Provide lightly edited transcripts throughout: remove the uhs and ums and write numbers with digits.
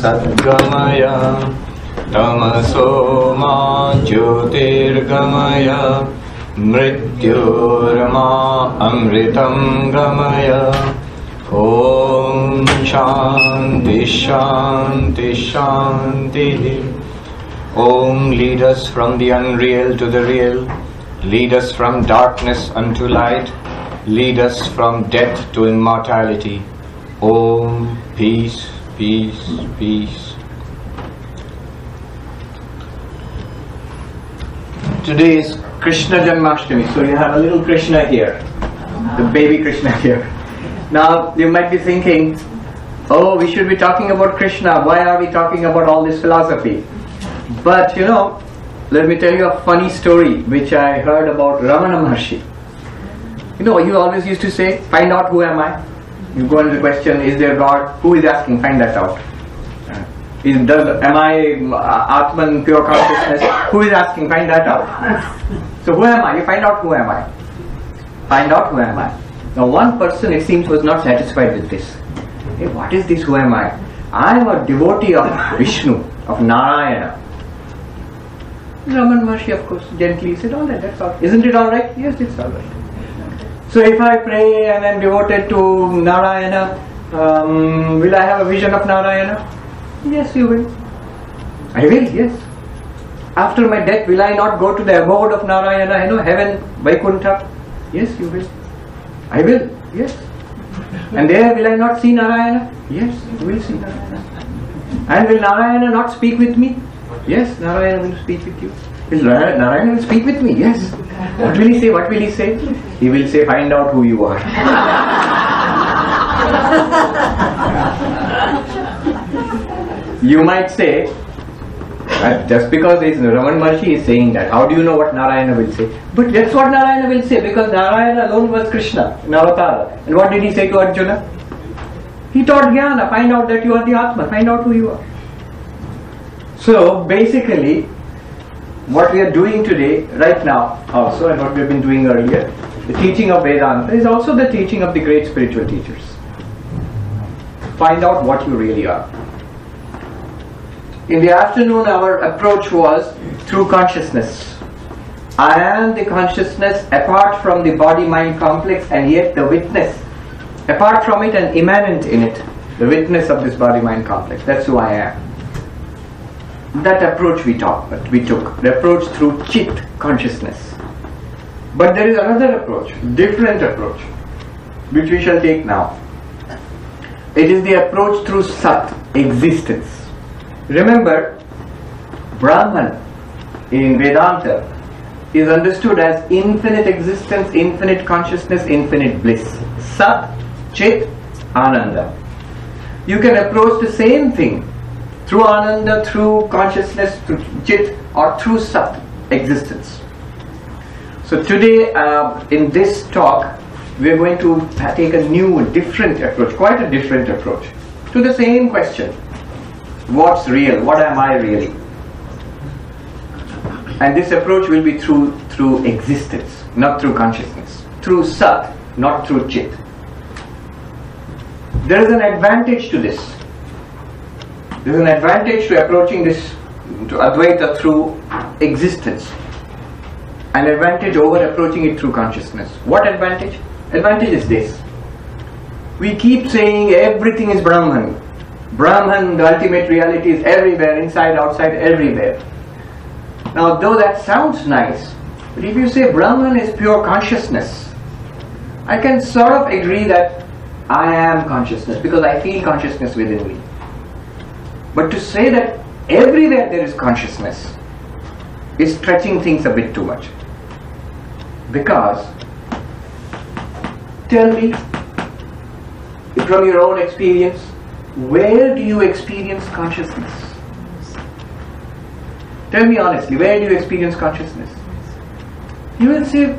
Satgamaya Tamaso ma Jyotirgamaya Mrityorma Amritam Gamaya. Om Shanti Shanti Shanti. Om, lead us from the unreal to the real. Lead us from darkness unto light. Lead us from death to immortality. Om, peace, peace, peace. Today is Krishna Janmashtami, so you have a little Krishna here, the baby Krishna here. Now you might be thinking, oh, we should be talking about Krishna, why are we talking about all this philosophy? But you know, let me tell you a funny story which I heard about Ramana Maharshi. You know, he always used to say, find out who am I. You go into the question, is there God? Who is asking? Find that out. Am I Atman, pure consciousness? Who is asking? Find that out. So who am I? You find out who am I. Find out who am I. Now one person, it seems, was not satisfied with this. Hey, what is this? Who am I? I am a devotee of Vishnu, of Narayana. Ramana Maharshi, of course, gently said, all right, that's all. Isn't it all right? Yes, it's all right. So if I pray and am devoted to Narayana, will I have a vision of Narayana? Yes, you will. I will, yes. After my death, will I not go to the abode of Narayana, you know, heaven, Vaikuntha? Yes, you will. I will, yes. And there will I not see Narayana? Yes, you will see Narayana. And will Narayana not speak with me? Yes, Narayana will speak with you. Narayana will speak with me, yes. What will he say? What will he say? He will say, find out who you are. You might say, just because Ramana Maharshi is saying that, how do you know what Narayana will say? But that's what Narayana will say, because Narayana alone was Krishna, in Avatar. And what did he say to Arjuna? He taught Jnana, find out that you are the Atma, find out who you are. So basically, what we are doing today, right now also, and what we have been doing earlier, the teaching of Vedanta is also the teaching of the great spiritual teachers. Find out what you really are. In the afternoon, our approach was through consciousness. I am the consciousness apart from the body-mind complex, and yet the witness, apart from it and immanent in it, the witness of this body-mind complex. That's who I am. That approach we took, the approach through Chit, consciousness. But there is another approach, different approach, which we shall take now. It is the approach through Sat, existence. Remember, Brahman in Vedanta is understood as infinite existence, infinite consciousness, infinite bliss. Sat, Chit, Ananda. You can approach the same thing through Ananda, through consciousness, through Chit, or through Sat, existence. So today, in this talk, we are going to take a new, different approach, quite a different approach, to the same question. What's real? What am I really? And this approach will be through existence, not through consciousness. Through Sat, not through Chit. There is an advantage to this. There is an advantage to approaching this, to Advaita through existence. An advantage over approaching it through consciousness. What advantage? Advantage is this. We keep saying everything is Brahman. Brahman, the ultimate reality, is everywhere, inside, outside, everywhere. Now, though that sounds nice, but if you say Brahman is pure consciousness, I can sort of agree that I am consciousness, because I feel consciousness within me. But to say that everywhere there is consciousness is stretching things a bit too much. Because, tell me, from your own experience, where do you experience consciousness? Tell me honestly, where do you experience consciousness? You will say,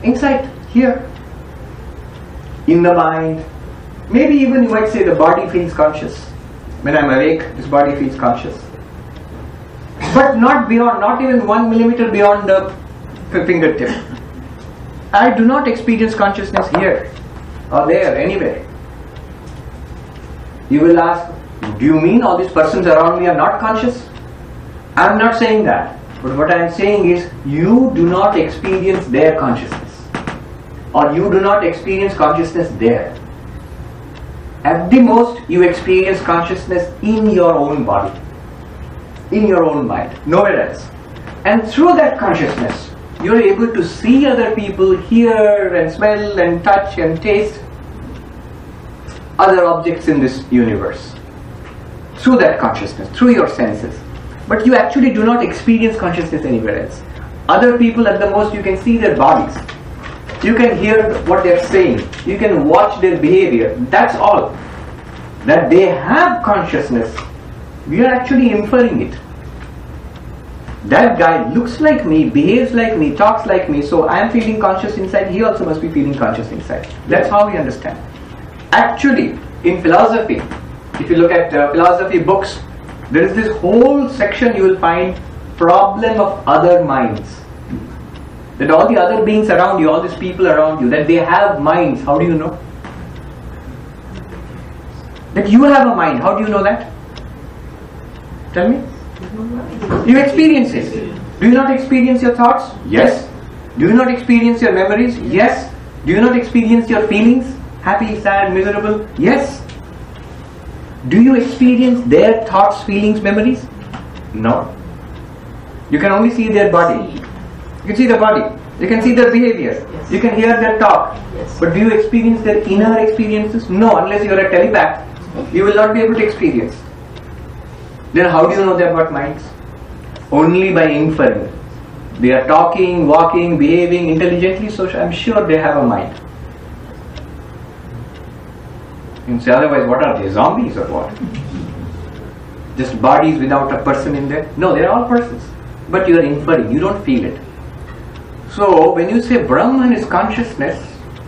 inside, here, in the mind. Maybe even you might say the body feels conscious. When I'm awake, this body feels conscious. But not beyond, not even 1 millimeter beyond the fingertip. I do not experience consciousness here or there, anywhere. You will ask, Do you mean all these persons around me are not conscious? I am not saying that. But what I am saying is, you do not experience their consciousness, or you do not experience consciousness there. At the most, you experience consciousness in your own body, in your own mind, nowhere else. And through that consciousness, you are able to see other people, hear and smell and touch and taste other objects in this universe. Through that consciousness, through your senses. But you actually do not experience consciousness anywhere else. Other people, at the most, you can see their bodies. You can hear what they are saying. You can watch their behavior. That's all. That they have consciousness, we are actually inferring it. That guy looks like me, behaves like me, talks like me, so I am feeling conscious inside, he also must be feeling conscious inside. That's how we understand. Actually, in philosophy, if you look at philosophy books, there is this whole section you will find, problem of other minds. That all the other beings around you, all these people around you, that they have minds. How do you know? That you have a mind. How do you know that? Tell me. You experience it. Do you not experience your thoughts? Yes. Do you not experience your memories? Yes. Do you not experience your feelings? Happy, sad, miserable? Yes. Do you experience their thoughts, feelings, memories? No. You can only see their body. You can see the body. You can see their behavior. Yes. You can hear their talk. Yes. But do you experience their inner experiences? No, unless you are a telepath. You will not be able to experience. Then how do you know they have got minds? Only by inferring. They are talking, walking, behaving intelligently, so I am sure they have a mind. You can say, otherwise what are they, zombies or what? Just bodies without a person in there? No, they are all persons. But you are inferring, you don't feel it. So when you say Brahman is consciousness,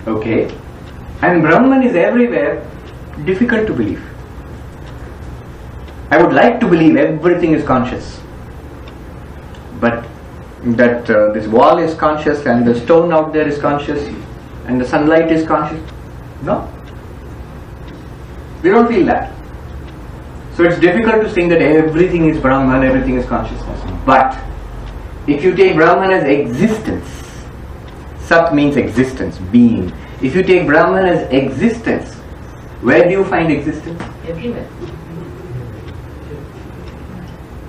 okay, and Brahman is everywhere, difficult to believe. I would like to believe everything is conscious, but that this wall is conscious and the stone out there is conscious and the sunlight is conscious. No, we don't feel that. So it's difficult to think that everything is Brahman, everything is consciousness. But if you take Brahman as existence, Sat means existence, being. If you take Brahman as existence, where do you find existence? Everywhere.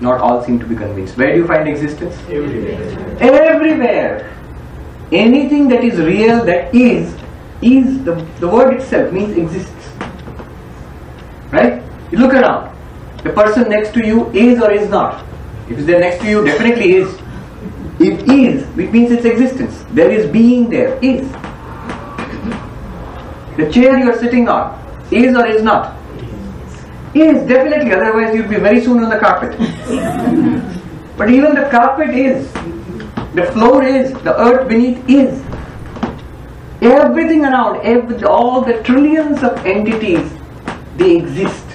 Not all seem to be convinced. Where do you find existence? Everywhere. Everywhere. Anything that is real, that is the word itself means exists. Right? You look around. The person next to you is or is not. If it's there next to you, definitely is. If is, it means its existence. There is being there. Is. The chair you are sitting on is or is not? Is, definitely, otherwise you'll be very soon on the carpet. But even the carpet is, the floor is, the earth beneath is. Everything around, all the trillions of entities, they exist.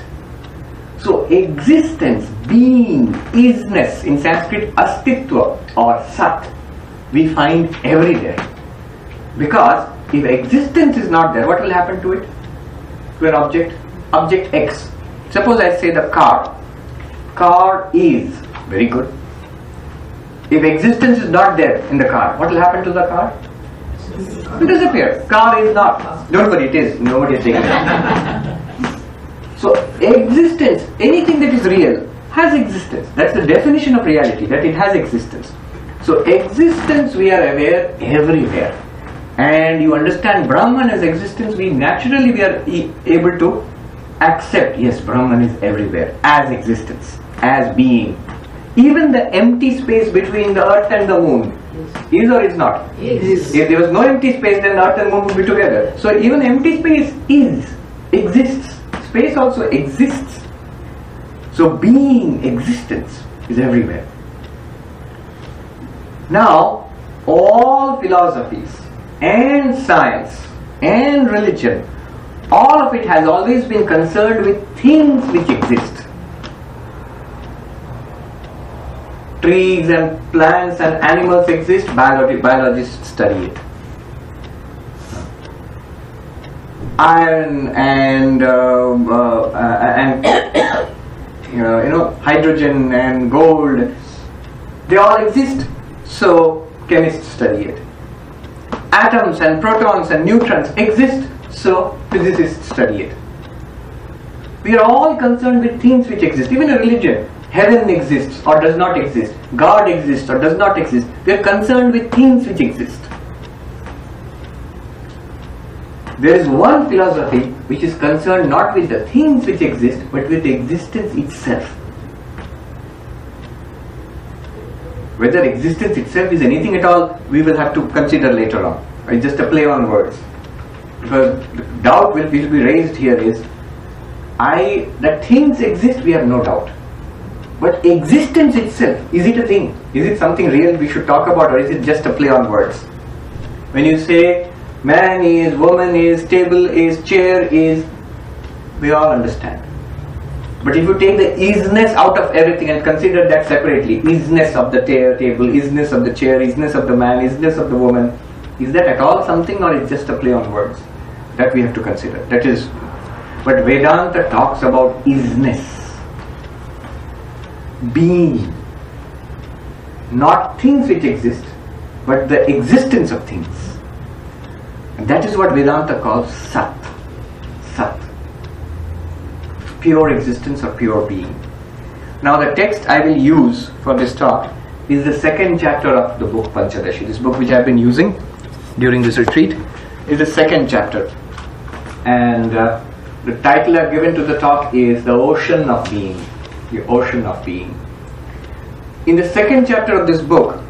So existence, being, isness, in Sanskrit astitva or sat, we find everywhere. Because if existence is not there, what will happen to it? To an object? Object X. Suppose I say the car. Car is. Very good. If existence is not there in the car, what will happen to the car? It will disappear. Car is not. Don't worry, it is. Nobody is saying that. So existence, anything that is real, has existence. That's the definition of reality, that it has existence. So existence, we are aware everywhere. And you understand Brahman as existence, we are able to accept, yes, Brahman is everywhere, as existence, as being. Even the empty space between the earth and the moon is or is not? Yes. If there was no empty space, then the earth and moon would be together. So even empty space is, exists. Space also exists. So being, existence is everywhere. Now, all philosophies and science and religion, all of it has always been concerned with things which exist. Trees and plants and animals exist, biologists study it. Iron and hydrogen and gold, they all exist, so chemists study it. Atoms and protons and neutrons exist, so physicists study it. We are all concerned with things which exist. Even a religion, heaven exists or does not exist, God exists or does not exist. We are concerned with things which exist. There is one philosophy which is concerned not with the things which exist, but with existence itself. Whether existence itself is anything at all, we will have to consider later on. It's just a play on words. Because the doubt which will be raised here is, that things exist, we have no doubt. But existence itself, is it a thing? Is it something real we should talk about, or is it just a play on words? When you say, man is, woman is, table is, chair is, we all understand. But if you take the isness out of everything and consider that separately, isness of the table, isness of the chair, isness of the man, isness of the woman, is that at all something, or is just a play on words? That we have to consider. That is, but Vedanta talks about isness, being, not things which exist, but the existence of things. And that is what Vedanta calls Sat. Sat. Pure existence or pure being. Now the text I will use for this talk is the second chapter of the book Panchadashi. This book which I have been using during this retreat is the second chapter. And the title I have given to the talk is The Ocean of Being. The Ocean of Being. In the second chapter of this book,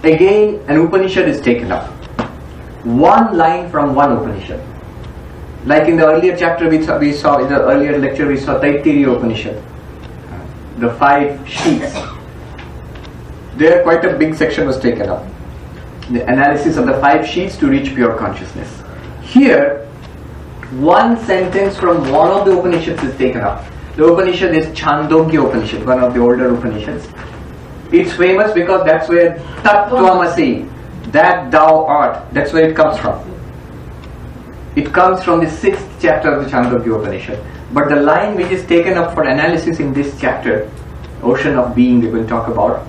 again an Upanishad is taken up. One line from one Upanishad. Like in the earlier chapter in the earlier lecture we saw Taittiriya Upanishad. The 5 sheets. There quite a big section was taken up. The analysis of the 5 sheets to reach pure consciousness. Here, one sentence from one of the Upanishads is taken up. The Upanishad is Chandogya Upanishad, one of the older Upanishads. It's famous because that's where Tat Tvamasi, that thou art, that's where it comes from. It comes from the 6th chapter of the Chandogya Upanishad. But the line which is taken up for analysis in this chapter, Ocean of Being we will talk about,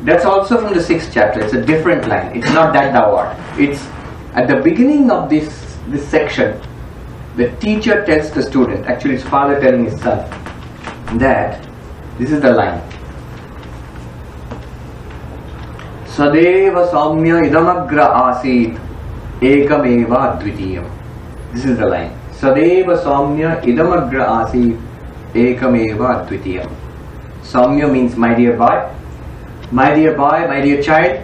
that's also from the 6th chapter. It's a different line. It's not that thou art. It's at the beginning of this section, the teacher tells the student, actually his father telling his son, that this is the line. Sadeva Saumya Idamagra Asit Ekameva Dvitiyam. This is the line. Sadeva Saumya Idamagra Asit Ekameva Dvitiyam. Saumya means my dear boy. My dear boy, my dear child.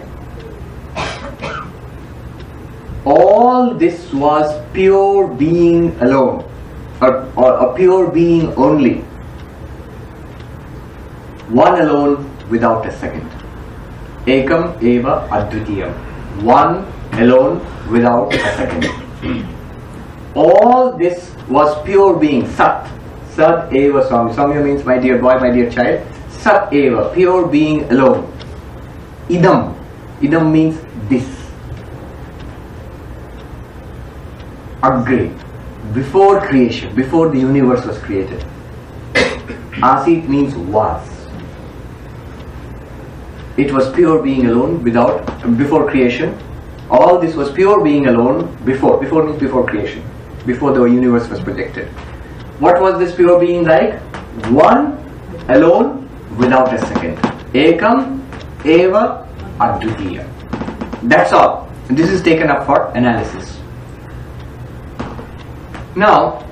All this was pure being alone, or a pure being only. One alone without a second. Ekam eva advitiyam. One alone without a second. All this was pure being. Sat. Sat eva Swami. Swami means my dear boy, my dear child. Sat eva. Pure being alone. Idam. Idam means this. Agre. Before creation. Before the universe was created. Asit means was. It was pure being alone before creation. All this was pure being alone before. Before means before creation. Before the universe was projected. What was this pure being like? One alone without a second. Ekam eva advitiya. That's all. And this is taken up for analysis. Now,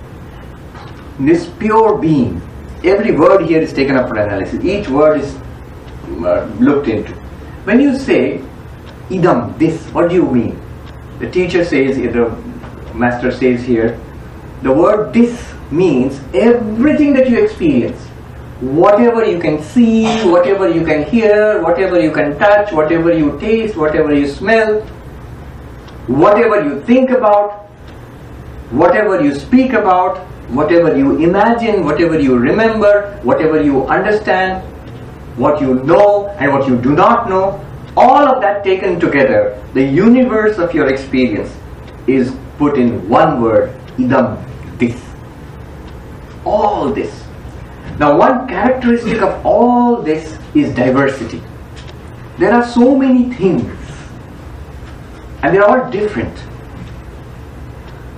this pure being, every word here is taken up for analysis. Each word is looked into. When you say idam, this, what do you mean? The teacher says, the master says here, the word this means everything that you experience. Whatever you can see, whatever you can hear, whatever you can touch, whatever you taste, whatever you smell, whatever you think about, whatever you speak about, whatever you imagine, whatever you remember, whatever you understand, what you know and what you do not know, all of that taken together, the universe of your experience is put in one word, idam, this. All all this. Now, one characteristic of all this is diversity. There are so many things, and they're all different.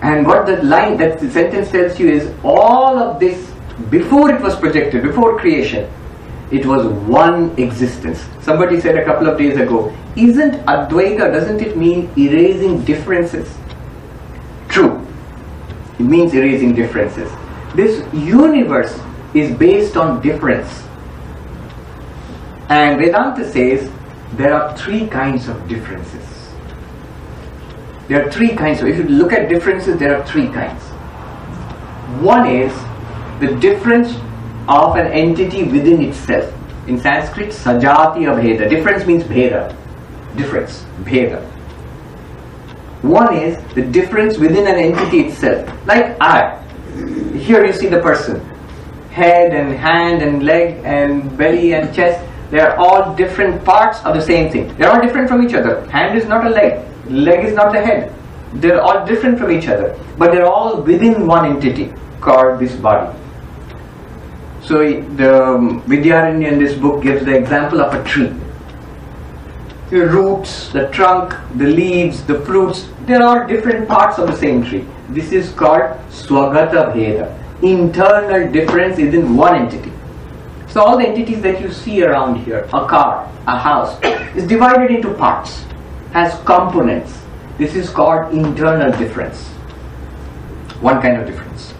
And what that the sentence tells you is, all of this, before it was projected, before creation, it was one existence. Somebody said a couple of days ago, isn't Advaita, doesn't it mean erasing differences? True, it means erasing differences. This universe is based on difference. And Vedanta says there are three kinds of differences. There are three kinds. If you look at differences, there are three kinds. One is the difference of an entity within itself. In Sanskrit, sajatiya bheda. Difference means bheda. Difference, bheda. One is the difference within an entity itself. Like I. Here you see the person. Head and hand and leg and belly and chest. They are all different parts of the same thing. They are all different from each other. Hand is not a leg. Leg is not the head. They are all different from each other. But they are all within one entity called this body. So the Vidyaranya in this book gives the example of a tree. The roots, the trunk, the leaves, the fruits, they are all different parts of the same tree. This is called Swagata Bheda. Internal difference within one entity. So all the entities that you see around here, a car, a house, is divided into parts, has components. This is called internal difference. One kind of difference.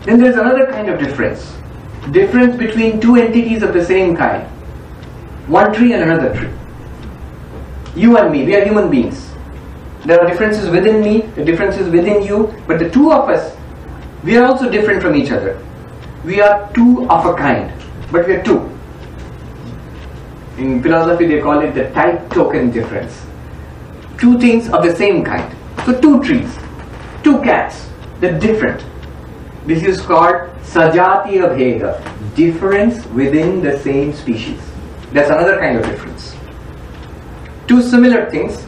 Then there is another kind of difference. Difference between two entities of the same kind. One tree and another tree. You and me, we are human beings. There are differences within me, the differences within you, but the two of us, we are also different from each other. We are two of a kind, but we are two. In philosophy they call it the type token difference. Two things of the same kind. So two trees, two cats, they're different. This is called sajatiya bheda, difference within the same species. That's another kind of difference. Two similar things,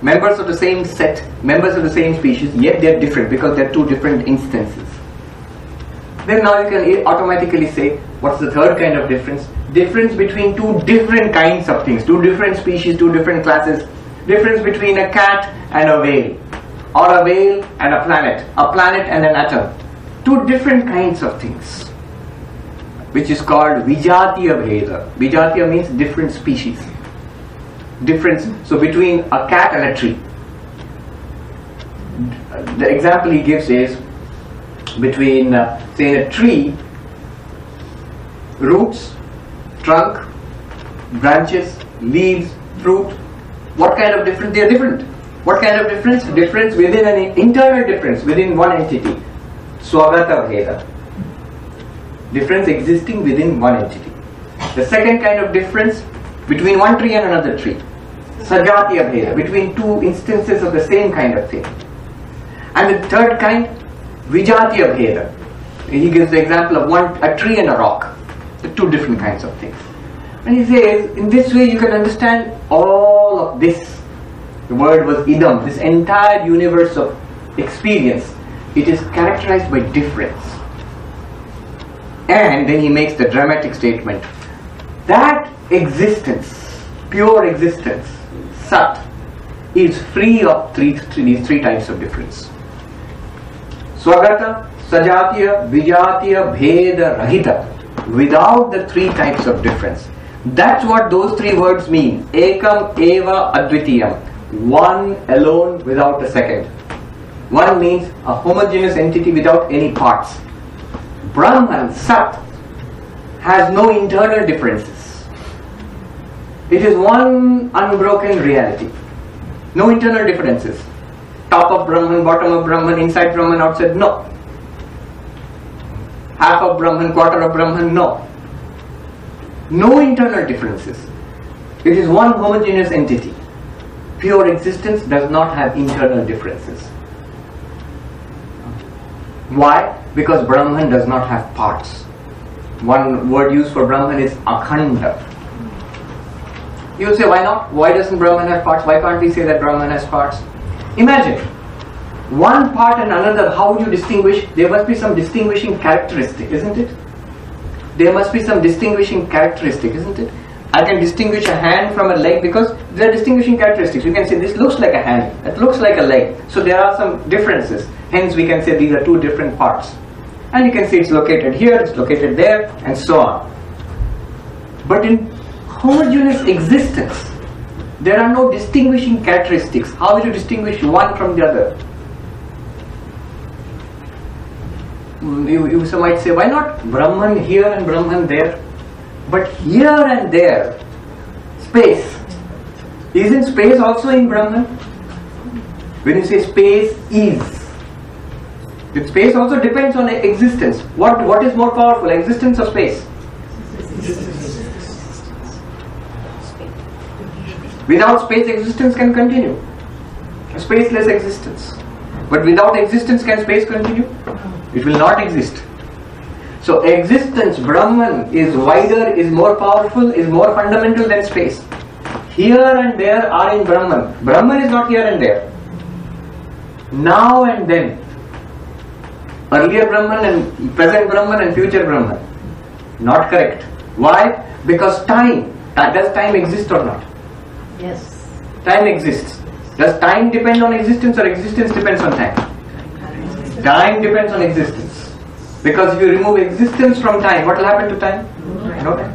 members of the same set, members of the same species, yet they're different because they're two different instances. Then now you can automatically say, what's the third kind of difference? Difference between two different kinds of things, two different species, two different classes. Difference between a cat and a whale, or a whale and a planet and an atom. Two different kinds of things, which is called Vijatiya Bheda. Vijatiya means different species. Difference, so between a cat and a tree. The example he gives is between, say, in a tree, roots, trunk, branches, leaves, fruit. What kind of difference? They are different. What kind of difference? Difference within an internal difference within one entity. Swagata Bheda. Difference existing within one entity. The second kind of difference between one tree and another tree. Sajatiya Bheda, between two instances of the same kind of thing. And the third kind, Vijatiya Bheda. He gives the example of a tree and a rock. The two different kinds of things. And he says, in this way you can understand all of this. The word was idam, this entire universe of experience. It is characterized by difference. And then he makes the dramatic statement. That existence, pure existence, Sat, is free of these three types of difference. Swagata, Sajatiya, Vijatiya, Bheda, Rahita. Without the three types of difference. That's what those three words mean. Ekam eva advitiyam. One alone without a second. One means a homogeneous entity without any parts. Brahman, Sat, has no internal differences. It is one unbroken reality. No internal differences. Top of Brahman, bottom of Brahman, inside Brahman, outside, no. Half of Brahman, quarter of Brahman, no. No internal differences. It is one homogeneous entity. Pure existence does not have internal differences. Why? Because Brahman does not have parts. One word used for Brahman is akhanda. You will say, why not? Why doesn't Brahman have parts? Why can't we say that Brahman has parts? Imagine, one part and another, how do you distinguish? There must be some distinguishing characteristic, isn't it? There must be some distinguishing characteristic, isn't it? I can distinguish a hand from a leg because there are distinguishing characteristics. You can say this looks like a hand, that looks like a leg. So there are some differences. Hence we can say these are two different parts. And you can see it's located here, it's located there, and so on. But in homogeneous existence, there are no distinguishing characteristics. How will you distinguish one from the other? You might say, why not Brahman here and Brahman there? But here and there, space. Isn't space also in Brahman? When you say space is, space also depends on existence. What is more powerful, existence or space? Without space, existence can continue. A spaceless existence. But without existence, can space continue? It will not exist. So existence, Brahman, is wider, is more powerful, is more fundamental than space. Here and there are in Brahman. Brahman is not here and there. Now and then. Earlier Brahman and present Brahman and future Brahman. Not correct. Why? Because time. Does time exist or not? Yes. Time exists. Does time depend on existence or existence depends on time? Time depends on existence. Because if you remove existence from time, what will happen to time? No time.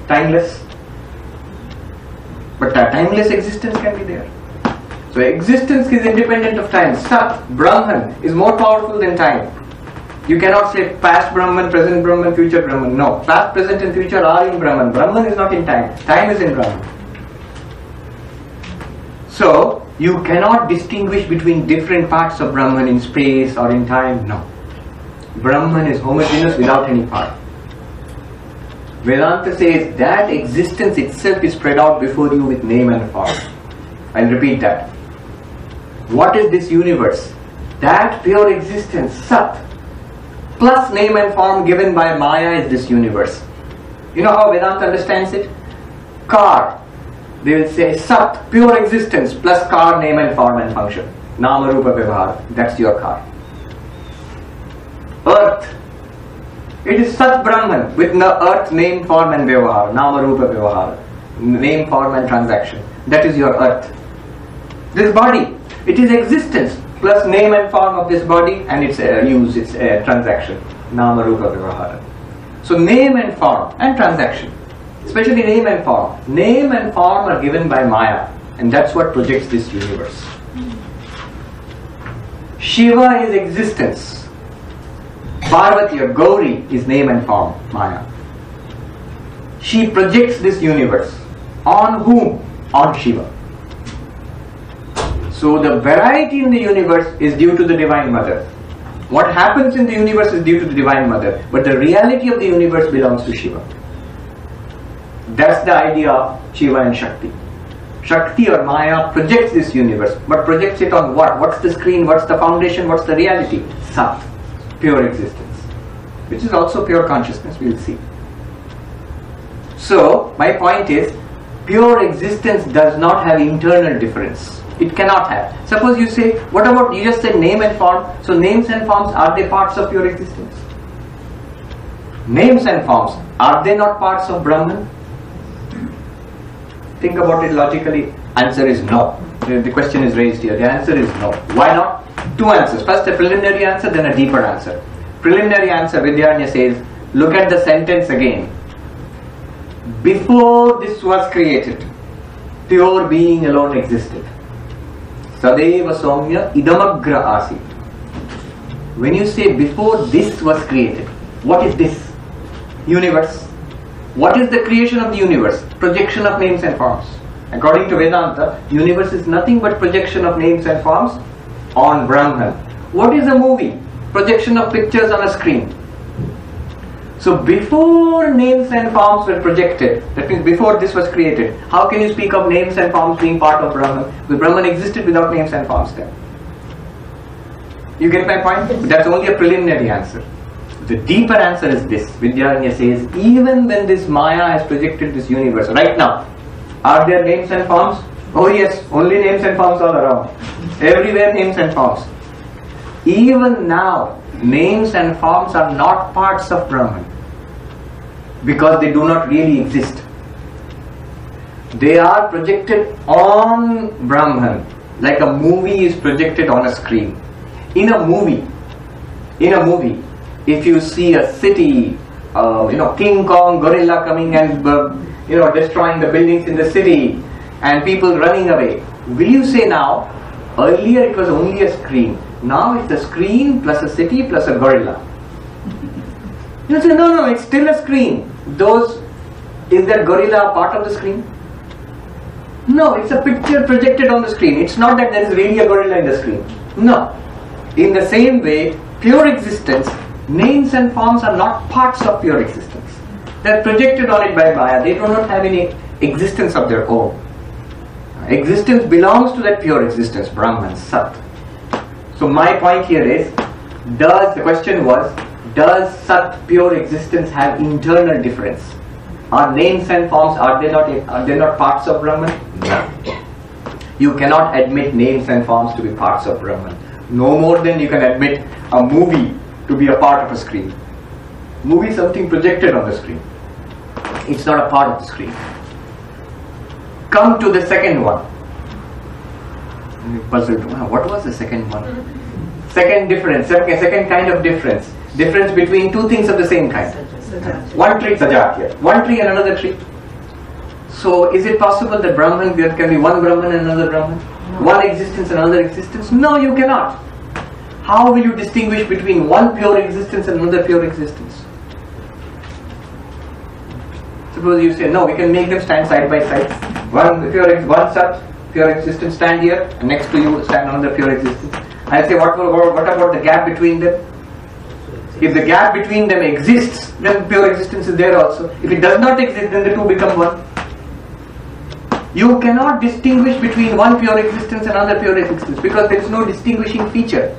Timeless. But timeless existence can be there. So existence is independent of time. Sat, Brahman, is more powerful than time. You cannot say past Brahman, present Brahman, future Brahman. No. Past, present and future are in Brahman. Brahman is not in time. Time is in Brahman. So, you cannot distinguish between different parts of Brahman in space or in time. No. Brahman is homogeneous without any part. Vedanta says that existence itself is spread out before you with name and form. I'll repeat that. What is this universe? That pure existence, Sat, plus name and form given by Maya is this universe. You know how Vedanta understands it? Car. They will say Sat, pure existence, plus car, name and form and function. Nama Rupa Vyavahara. That's your car. Earth. It is Sat Brahman with earth, name, form and Vyavahara. Nama Rupa Vyavahara. Name, form and transaction. That is your earth. This body. It is existence plus name and form of this body and its use, its transaction. Nama Rupa Vyavahara. So name and form and transaction. Especially name and form. Name and form are given by Maya, and that's what projects this universe. Shiva is existence. Parvati or Gauri is name and form, Maya. She projects this universe. On whom? On Shiva. So the variety in the universe is due to the Divine Mother. What happens in the universe is due to the Divine Mother, but the reality of the universe belongs to Shiva. That's the idea of Shiva and Shakti. Shakti or Maya projects this universe, but projects it on what? What's the screen? What's the foundation? What's the reality? Sat, pure existence, which is also pure consciousness, we'll see. So, my point is, pure existence does not have internal difference. It cannot have. Suppose you say, what about, you just said name and form, so names and forms, are they parts of pure existence? Names and forms, are they not parts of Brahman? Think about it logically. Answer is no. The question is raised here. The answer is no. Why not? Two answers. First a preliminary answer, then a deeper answer. Preliminary answer, Vidyaranya says, look at the sentence again. Before this was created, pure being alone existed. Sadeva Soumya idamagra asit. When you say before this was created, what is this? Universe. What is the creation of the universe? Projection of names and forms. According to Vedanta, universe is nothing but projection of names and forms on Brahman. What is a movie? Projection of pictures on a screen. So before names and forms were projected, that means before this was created, how can you speak of names and forms being part of Brahman? Because Brahman existed without names and forms then. You get my point? But that's only a preliminary answer. The deeper answer is this. Vidyaranya says, even when this Maya has projected this universe, right now, are there names and forms? Oh yes, only names and forms all around. Everywhere names and forms. Even now, names and forms are not parts of Brahman because they do not really exist. They are projected on Brahman like a movie is projected on a screen. In a movie, if you see a city, King Kong gorilla coming and destroying the buildings in the city and people running away, will you say now, earlier it was only a screen, now it's a screen plus a city plus a gorilla? You say no, it's still a screen. Is that gorilla a part of the screen? No, it's a picture projected on the screen. It's not that there is really a gorilla in the screen. No. In the same way, pure existence, names and forms are not parts of pure existence. They are projected on it by Maya. They do not have any existence of their own. Existence belongs to that pure existence, Brahman, Sat. So my point here is, the question was, does Sat, pure existence, have internal difference? Are names and forms, are they not parts of Brahman? No. You cannot admit names and forms to be parts of Brahman. No more than you can admit a movie to be a part of a screen. Movie is something projected on the screen. It's not a part of the screen. Come to the second one. What was the second one? Second difference, second kind of difference. Difference between two things of the same kind. One tree, Sajatya. One tree and another tree. So is it possible that Brahman, there can be one Brahman and another Brahman? No. One existence and another existence? No, you cannot. How will you distinguish between one pure existence and another pure existence? Suppose you say, no, we can make them stand side by side. One Sat, pure existence, stand here, and next to you stand another pure existence. I say, what about the gap between them? If the gap between them exists, then pure existence is there also. If it does not exist, then the two become one. You cannot distinguish between one pure existence and another pure existence because there is no distinguishing feature.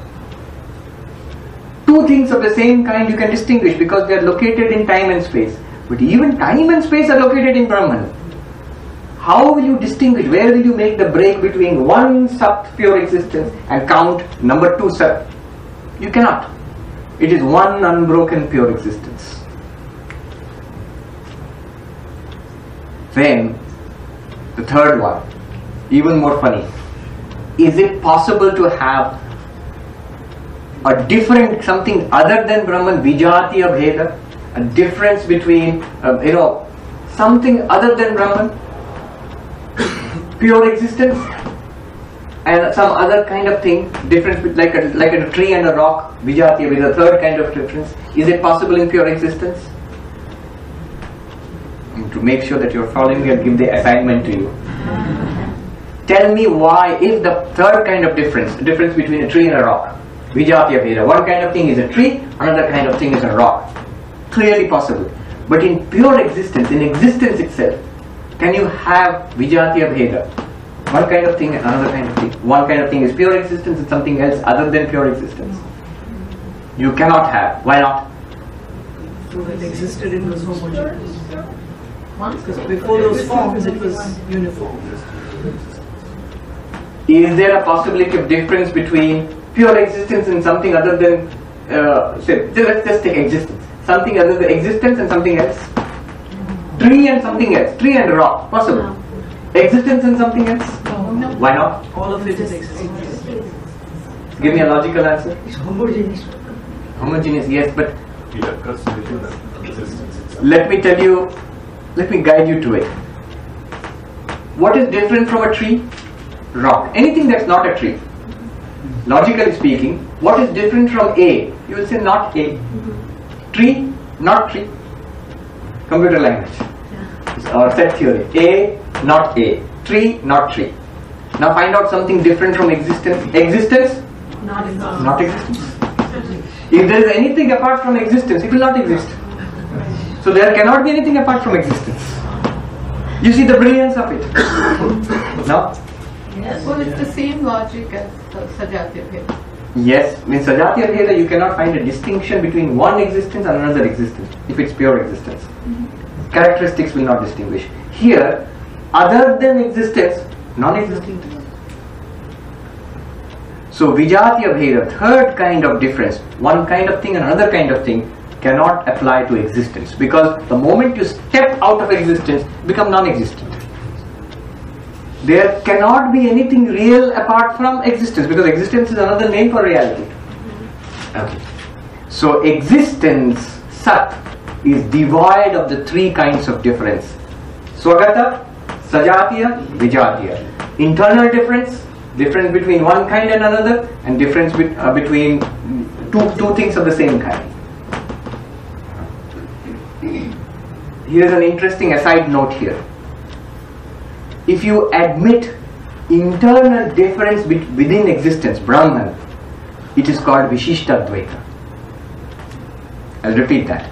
Two things of the same kind you can distinguish because they are located in time and space. But even time and space are located in Brahman. How will you distinguish? Where will you make the break between one Sat, pure existence, and count number two Sat? You cannot. It is one unbroken pure existence. Then, the third one, even more funny. Is it possible to have a different, something other than Brahman, Vijatiya Bheda? A difference between, something other than Brahman, pure existence, and some other kind of thing, difference like a tree and a rock, Vijatiya with a third kind of difference. Is it possible in pure existence? And to make sure that you're following me, I'll give the assignment to you. Tell me why is the third kind of difference between a tree and a rock, Vijatiya Bheda. One kind of thing is a tree, another kind of thing is a rock. Clearly possible. But in pure existence, in existence itself, can you have Vijatiya Bheda? One kind of thing and another kind of thing. One kind of thing is pure existence and something else other than pure existence. You cannot have. Why not? So it existed, it was homogeneous. Because before those forms it was uniform. Is there a possibility of difference between pure existence and something other than, let's just take existence. Something other than existence and something else? Tree and something else. Tree and rock. Possible. Existence and something else? No. Why not? All of it is existence. Give me a logical answer. It's homogeneous. Homogeneous, yes, but let me tell you, let me guide you to it. What is different from a tree? Rock. Anything that's not a tree. Logically speaking, what is different from A? You will say not A. Tree, not tree. Computer language. Or set theory. A, not A. Tree, not tree. Now find out something different from existence. Existence? Not existence. Not existence. If there is anything apart from existence, it will not exist. So there cannot be anything apart from existence. You see the brilliance of it? No? Yes. Well, it's the same logic as Sajatya Bheda. Yes, in Sajatya Bheda you cannot find a distinction between one existence and another existence if it's pure existence. Characteristics will not distinguish. Here, other than existence, non-existent. So Vijatiya Bheda, third kind of difference, one kind of thing and another kind of thing, cannot apply to existence, because the moment you step out of existence, become non-existent. There cannot be anything real apart from existence, because existence is another name for reality. Okay. So existence, Sat, is devoid of the three kinds of difference. Swagata, Sajatiya, Vijatiya. Internal difference between one kind and another, and difference between two things of the same kind. Here is an interesting aside note here. If you admit internal difference within existence, Brahman, it is called Vishishtadvaita. I'll repeat that.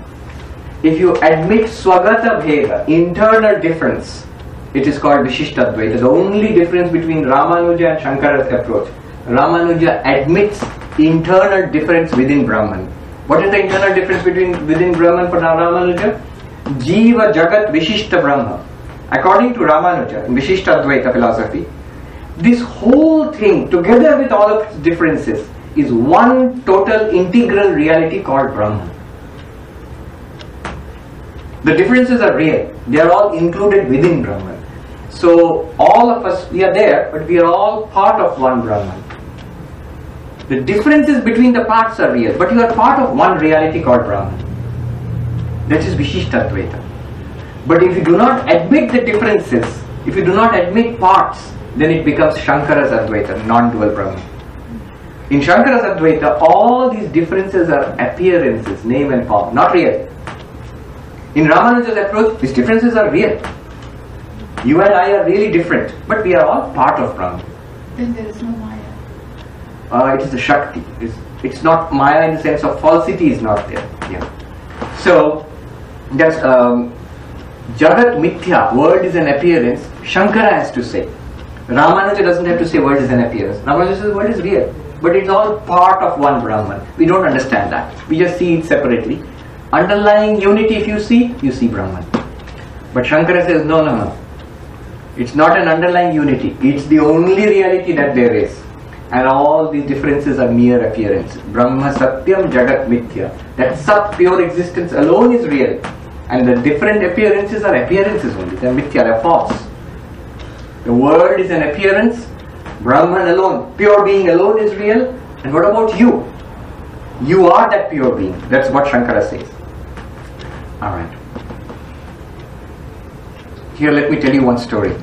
If you admit Swagata Bheda, internal difference, it is called Vishishtadvaita. The only difference between Ramanuja and Shankara's approach, Ramanuja admits internal difference within Brahman. What is the internal difference within Brahman for Ramanuja? Jiva Jagat Vishishta Brahma. According to Ramanuja, in Vishishtadvaita philosophy, this whole thing, together with all of its differences, is one total integral reality called Brahman. The differences are real. They are all included within Brahman. So all of us, we are there, but we are all part of one Brahman. The differences between the parts are real, but you are part of one reality called Brahman. That is Vishishtadvaita. But if you do not admit the differences, if you do not admit parts, then it becomes Shankara's Advaita, non-dual Brahman. In Shankara's Advaita, all these differences are appearances, name and form, not real. In Ramanuja's approach, these differences are real. You and I are really different, but we are all part of Brahman. Then there is no Maya. It is the Shakti. It's not Maya in the sense of falsity is not there. Yeah. So that's Jagat Mithya, world is an appearance. Shankara has to say. Ramanuja doesn't have to say world is an appearance. Ramanuja says world is real, but it's all part of one Brahman. We don't understand that. We just see it separately. Underlying unity, if you see Brahman. But Shankara says no. It's not an underlying unity. It's the only reality that there is. And all these differences are mere appearance. Brahma Satyam Jagat Mithya. That Sat, pure existence alone is real. And the different appearances are appearances only. They are Mithya, they are false. The world is an appearance. Brahman alone, pure being alone is real. And what about you? You are that pure being. That's what Shankara says. Alright. Here let me tell you one story.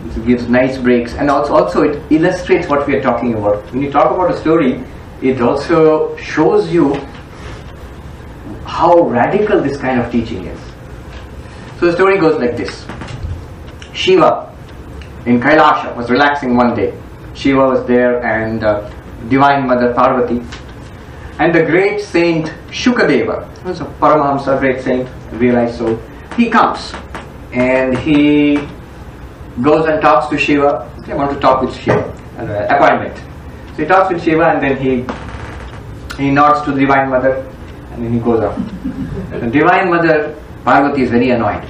It gives nice breaks, and also it illustrates what we are talking about. When you talk about a story, it also shows you how radical this kind of teaching is. So the story goes like this. Shiva in Kailasha was relaxing one day. Shiva was there, and Divine Mother Parvati, and the great saint Shukadeva, who was a Paramahamsa, great saint, realized so. He comes and he goes and talks to Shiva. I want to talk with Shiva, appointment. So he talks with Shiva, and then he nods to the Divine Mother, and then he goes off. The Divine Mother Parvati is very annoyed.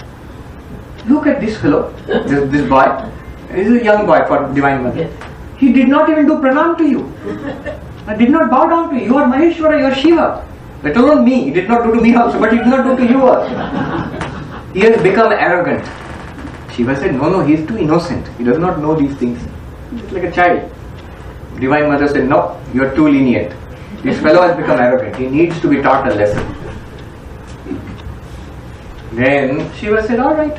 Look at this fellow, this boy. This is a young boy for Divine Mother. He did not even do pranam to you. I did not bow down to you. You are Maheshwara, you are Shiva. Let alone me. He did not do to me also, but he did not do to you also. He has become arrogant. Shiva said, no, he is too innocent. He does not know these things. He is like a child. Divine Mother said, no, you are too lenient. This fellow has become arrogant. He needs to be taught a lesson. Then Shiva said, alright,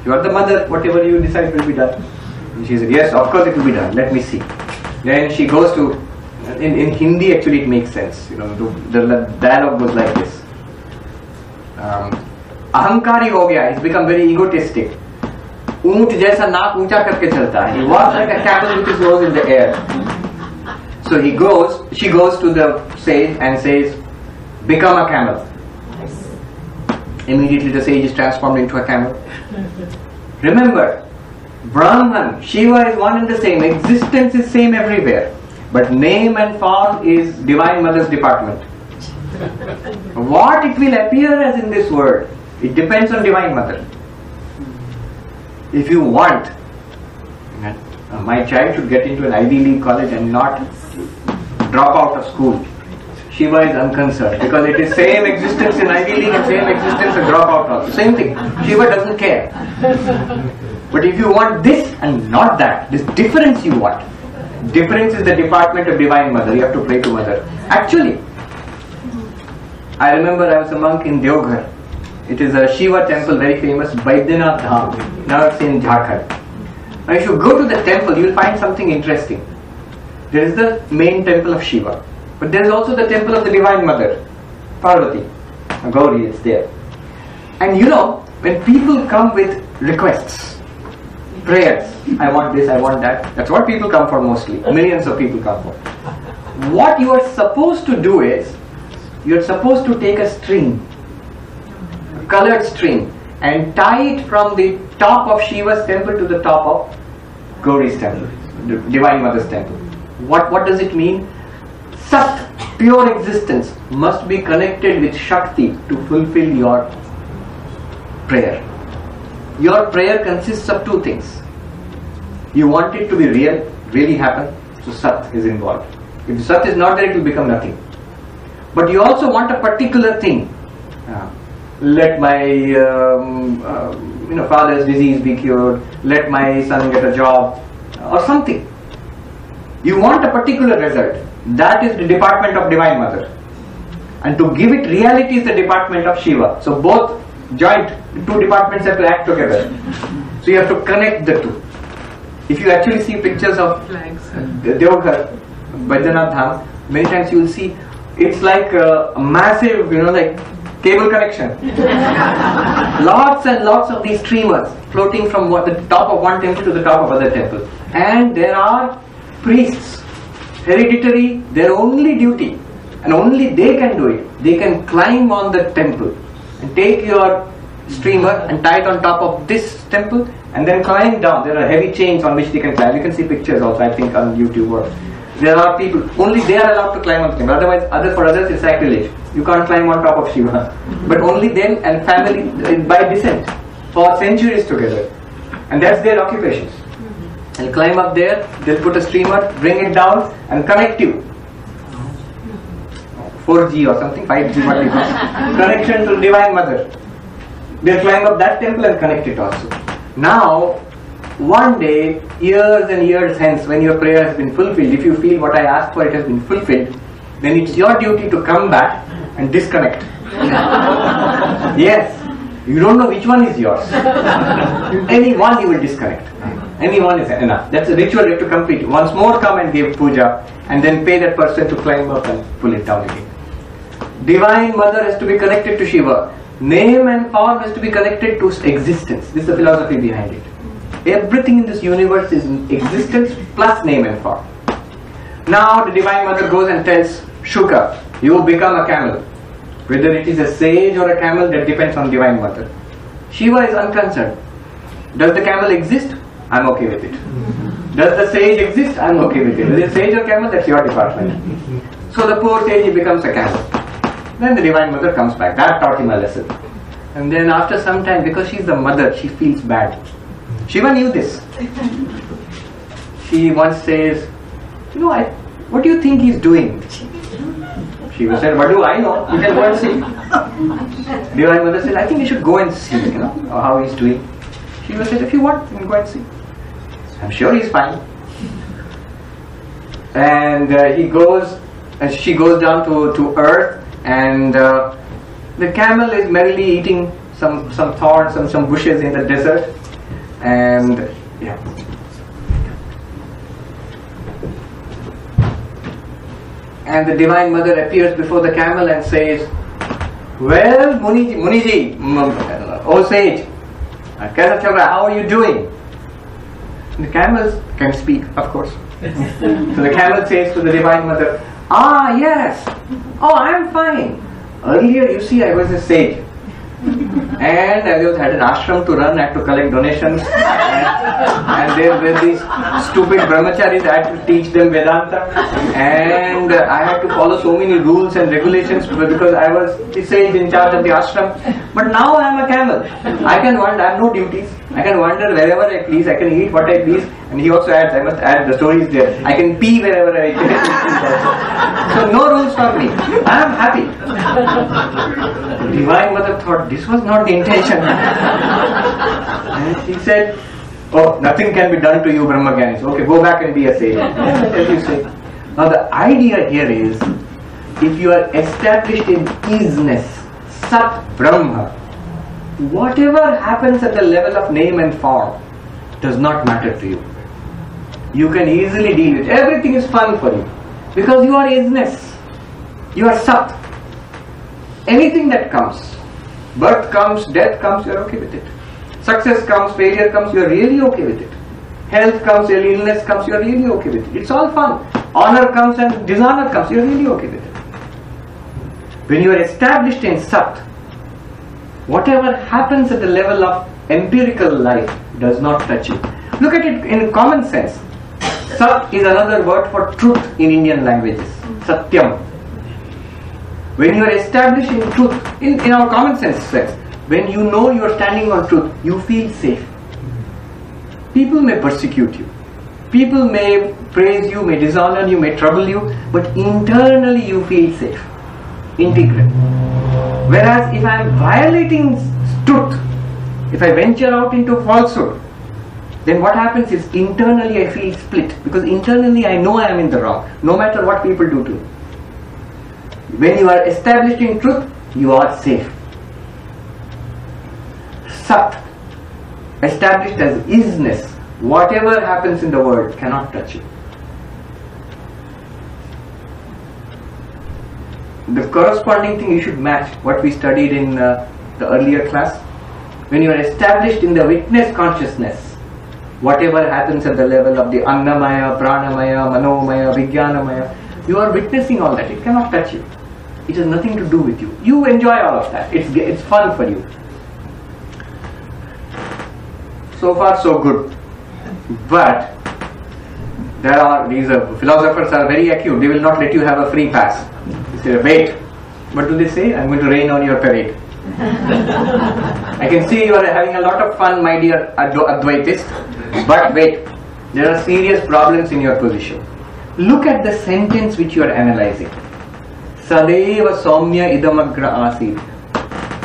you are the mother, whatever you decide will be done. And she said, yes, of course it will be done, let me see. Then she goes to, in Hindi actually it makes sense, the dialogue goes like this. Ahankari ho gaya, he's become very egotistic. Oont jaisa naak uncha karke chalta hai. He walks like a camel with his nose in the air. So she goes to the sage and says, become a camel. Immediately the sage is transformed into a camel. Remember, Brahman, Shiva is one and the same. Existence is same everywhere. But name and form is Divine Mother's department. What it will appear as in this world, it depends on Divine Mother. If you want, My child should get into an Ivy League college and not drop out of school. Shiva is unconcerned because it is same existence in Ivy League and same existence in drop out also. Same thing. Shiva doesn't care. But if you want this and not that, this difference you want. Difference is the department of Divine Mother. You have to pray to Mother. Actually, I remember I was a monk in Deoghar. It is a Shiva temple, very famous, Vivekananda Dham. Now it's in Jharkhand. Now if you go to the temple, you will find something interesting. There is the main temple of Shiva. But there is also the temple of the Divine Mother, Parvati. Gauri is there. And you know, when people come with requests, prayers, I want this, I want that, that's what people come for mostly. Millions of people come for. What you are supposed to do is, you are supposed to take a string, a colored string, and tie it from the top of Shiva's temple to the top of Gauri's temple, the Divine Mother's temple. What does it mean? Sat, pure existence, must be connected with Shakti to fulfill your prayer. Your prayer consists of two things. You want it to be real, really happen, so Sat is involved. If Sat is not there, it will become nothing. But you also want a particular thing. Let my father's disease be cured, let my son get a job, or something. You want a particular result. That is the department of Divine Mother. And to give it reality is the department of Shiva. So both joint, two departments have to act together. So you have to connect the two. If you actually see pictures of Deoghar, Baidyanath Dham, many times you will see it's like a massive, like cable connection. Lots and lots of these streamers floating from the top of one temple to the top of other temple. And there are priests, hereditary, their only duty, and only they can do it. They can climb on the temple and take your streamer and tie it on top of this temple and then climb down. There are heavy chains on which they can climb. You can see pictures also, I think, on YouTube. Or there are people, only they are allowed to climb on the temple. Otherwise, for others it's sacrilege. You can't climb on top of Shiva. But only them and family by descent for centuries together. And that's their occupations. They'll climb up there, they'll put a streamer, bring it down and connect you. 4G or something, 5G, what we call. Connection to Divine Mother. They'll climb up that temple and connect it also. Now, one day, years and years hence, when your prayer has been fulfilled, if you feel what I asked for, it has been fulfilled, then it's your duty to come back and disconnect. Yes, you don't know which one is yours. Any one you will disconnect. Any one is enough. That's a ritual you have to complete. Once more come and give puja and then pay that person to climb up and pull it down again. Divine Mother has to be connected to Shiva. Name and form has to be connected to existence. This is the philosophy behind it. Everything in this universe is existence plus name and form. Now the Divine Mother goes and tells Shuka, you will become a camel. Whether it is a sage or a camel, that depends on Divine Mother. Shiva is unconcerned. Does the camel exist? I'm okay with it. Does the sage exist? I'm okay with it. Is it sage or camel? That's your department. So the poor sage, he becomes a camel. Then the Divine Mother comes back. That taught him a lesson. And then after some time, because she's the mother, she feels bad. Shiva knew this. She once says, what do you think he's doing? Shiva said, what do I know? You can go and see. Divine Mother said, I think you should go and see, how he's doing. Shiva said, if you want, you can go and see. I'm sure he's fine. And he goes, and she goes down to earth, and the camel is merrily eating some thorns and some bushes in the desert. And yeah. And the Divine Mother appears before the camel and says, well, Muniji, O sage, how are you doing? And the camels can speak, of course. So the camel says to the Divine Mother, yes, I'm fine. Earlier, you see, I was a sage. And I had an ashram to run, I had to collect donations, and there were these stupid brahmacharis, I had to teach them Vedanta, and I had to follow so many rules and regulations because I was the sage in charge of the ashram. But now I am a camel. I can wander, I have no duties. I can wander wherever I please, I can eat what I please, and he also adds, I must add, the story is there. I can pee wherever I please. So no rules for me. I am happy. Divine Mother thought this was not the intention. And she said, oh, nothing can be done to you, Brahmagyanis. Okay, go back and be a sage. As you say. Now the idea here is, if you are established in isness, Sat Brahma, whatever happens at the level of name and form does not matter to you. You can easily deal with it. Everything is fun for you. Because you are isness. You are Sat. Anything that comes, birth comes, death comes, you are okay with it. Success comes, failure comes, you are really okay with it. Health comes, illness comes, you are really okay with it. It's all fun. Honor comes and dishonor comes, you are really okay with it. When you are established in Sat, whatever happens at the level of empirical life does not touch you. Look at it in common sense. Sat is another word for truth in Indian languages. Satyam. When you are established in truth, in our common sense, when you know you are standing on truth, you feel safe. People may persecute you. People may praise you, may dishonor you, may trouble you, but internally you feel safe, integral. Whereas if I am violating truth, if I venture out into falsehood, then what happens is internally I feel split, because internally I know I am in the wrong, no matter what people do to me. When you are established in truth, you are safe. Sat, established as isness, whatever happens in the world cannot touch you. The corresponding thing you should match what we studied in the earlier class. When you are established in the witness consciousness, whatever happens at the level of the Annamaya, Pranamaya, Manomaya, Vijnanamaya, you are witnessing all that. It cannot touch you. It has nothing to do with you. You enjoy all of that. It's fun for you. So far so good. But these philosophers are very acute. They will not let you have a free pass. They say, wait. What do they say? I'm going to rain on your parade. I can see you are having a lot of fun, my dear Advaitist. But wait, there are serious problems in your position. Look at the sentence which you are analyzing. Sadeva Saumya Idamagra Asid.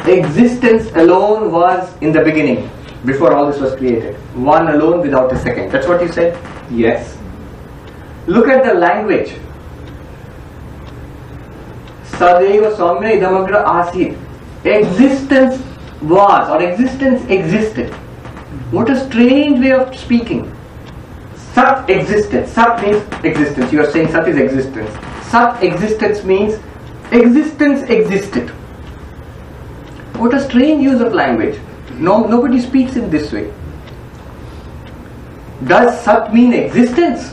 Existence alone was in the beginning, before all this was created. One alone without a second. That's what you said? Yes. Look at the language. Sadeva Saumya Idamagra Asid. Existence was, or existence existed. What a strange way of speaking. Sat existed. Sat means existence. You are saying Sat is existence. Sat existence means existence existed. What a strange use of language. Nobody speaks in this way. Does Sat mean existence?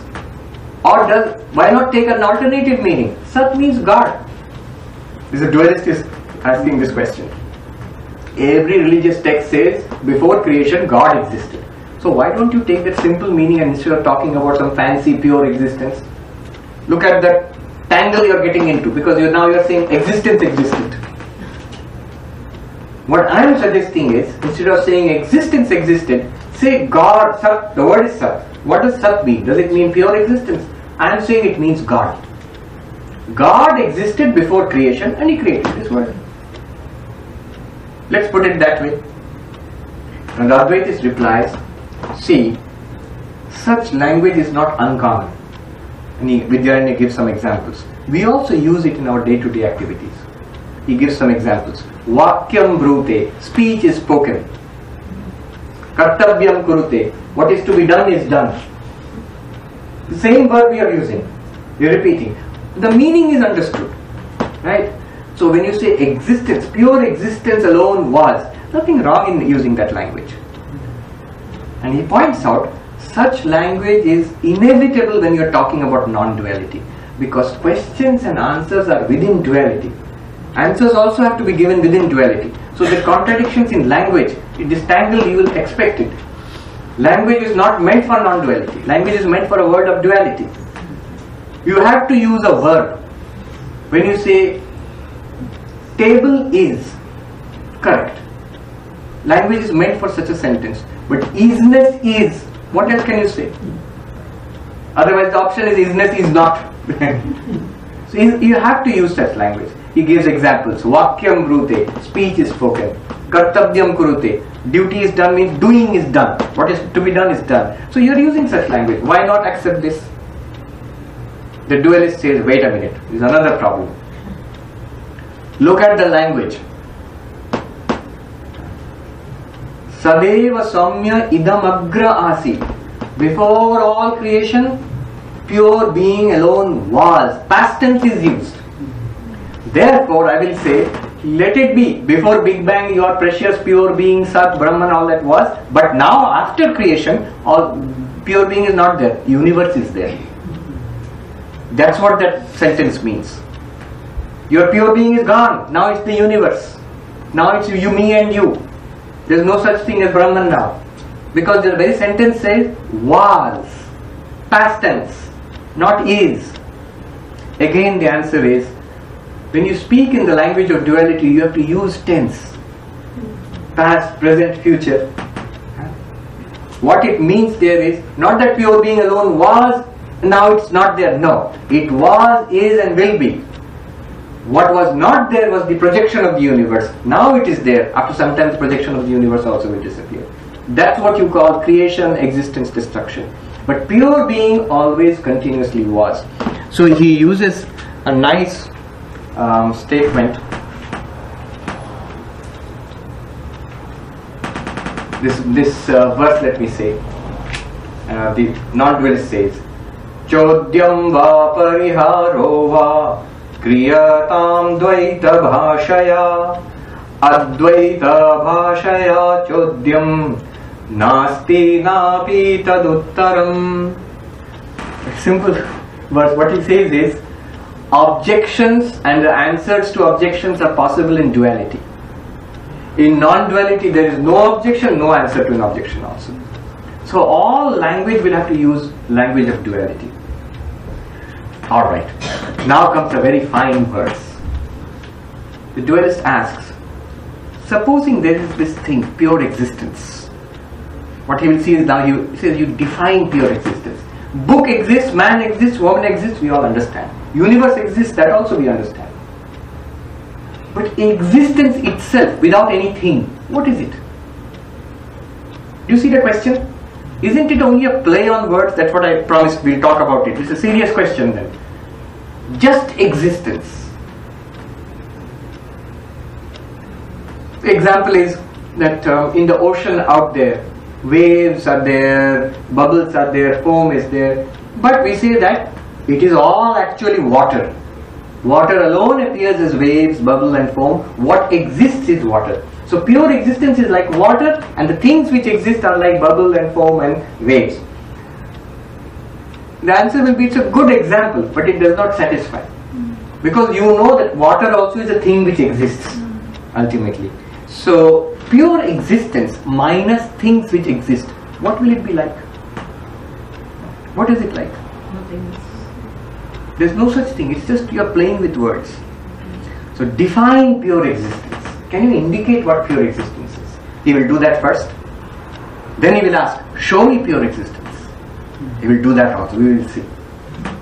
Or why not take an alternative meaning? Sat means God. This is a dualist is asking this question. Every religious text says before creation God existed. So why don't you take that simple meaning and instead of talking about some fancy pure existence, look at that tangle you are getting into, because now you are saying existence existed. What I am suggesting is, instead of saying existence existed, say God, Sat. The word is Sat. What does Sat mean? Does it mean pure existence? I am saying it means God. God existed before creation and He created this world. Let's put it that way. And the Advaitist replies, see, such language is not uncommon. And Vidyaranya gives some examples. We also use it in our day-to-day activities. He gives some examples. Vakyam brute, speech is spoken. Kartavyam kurute, what is to be done is done. The same word we are using, we are repeating. The meaning is understood, right? So when you say existence, pure existence alone was, nothing wrong in using that language. And he points out, such language is inevitable when you are talking about non-duality, because questions and answers are within duality. Answers also have to be given within duality. So the contradictions in language, this tangle you will expect it. Language is not meant for non-duality. Language is meant for a word of duality. You have to use a verb. When you say table is, correct. Language is meant for such a sentence. But isness is, what else can you say? Otherwise the option is isness is not. So you have to use such language. He gives examples. Vakyam brute, speech is spoken. Kartavyam kurute, duty is done means doing is done. What is to be done is done. So you are using such language. Why not accept this? The dualist says, wait a minute, there is another problem. Look at the language. Sadeva Saumya idam agra asi. Before all creation, pure being alone was. Past tense is used. Therefore, I will say, let it be. Before Big Bang, your precious pure being, Sat, Brahman, all that was. But now, after creation, all pure being is not there. Universe is there. That's what that sentence means. Your pure being is gone. Now it's the universe. Now it's you, me and you. There is no such thing as Brahman now. Because the very sentence says was. Past tense. Not is. Again the answer is, when you speak in the language of duality, you have to use tense. Past, present, future. What it means there is, not that pure being alone was, now it's not there. No. It was, is and will be. What was not there was the projection of the universe. Now it is there. After some time the projection of the universe also will disappear. That's what you call creation, existence, destruction. But pure being always continuously was. So he uses a nice statement. This verse, let me say, the non-dualist says, Chodyam va pariharo va kriyatam dvaita bhashaya advaita bhashaya chodyam nasti napi taduttaram. Simple verse. What he says is, objections and the answers to objections are possible in duality. In non-duality there is no objection, no answer to an objection also. So all language will have to use language of duality. Alright, now comes a very fine verse. The dualist asks, supposing there is this thing, pure existence. What he will see is, now he says, you define pure existence. Book exists, man exists, woman exists, we all understand. Universe exists, that also we understand. But existence itself, without anything, what is it? Do you see the question? Isn't it only a play on words? That's what I promised, we'll talk about it. It's a serious question then. Just existence. The example is that in the ocean out there, waves are there, bubbles are there, foam is there. But we say that it is all actually water. Water alone appears as waves, bubble and foam. What exists is water. So pure existence is like water, and the things which exist are like bubble and foam and waves. The answer will be, it's a good example, but it does not satisfy. Because you know that water also is a thing which exists, ultimately. So pure existence minus things which exist, what will it be like? What is it like? Nothing. There's no such thing, it's just you are playing with words. So define pure existence. Can you indicate what pure existence is? He will do that first. Then he will ask, show me pure existence. He will do that also, we will see.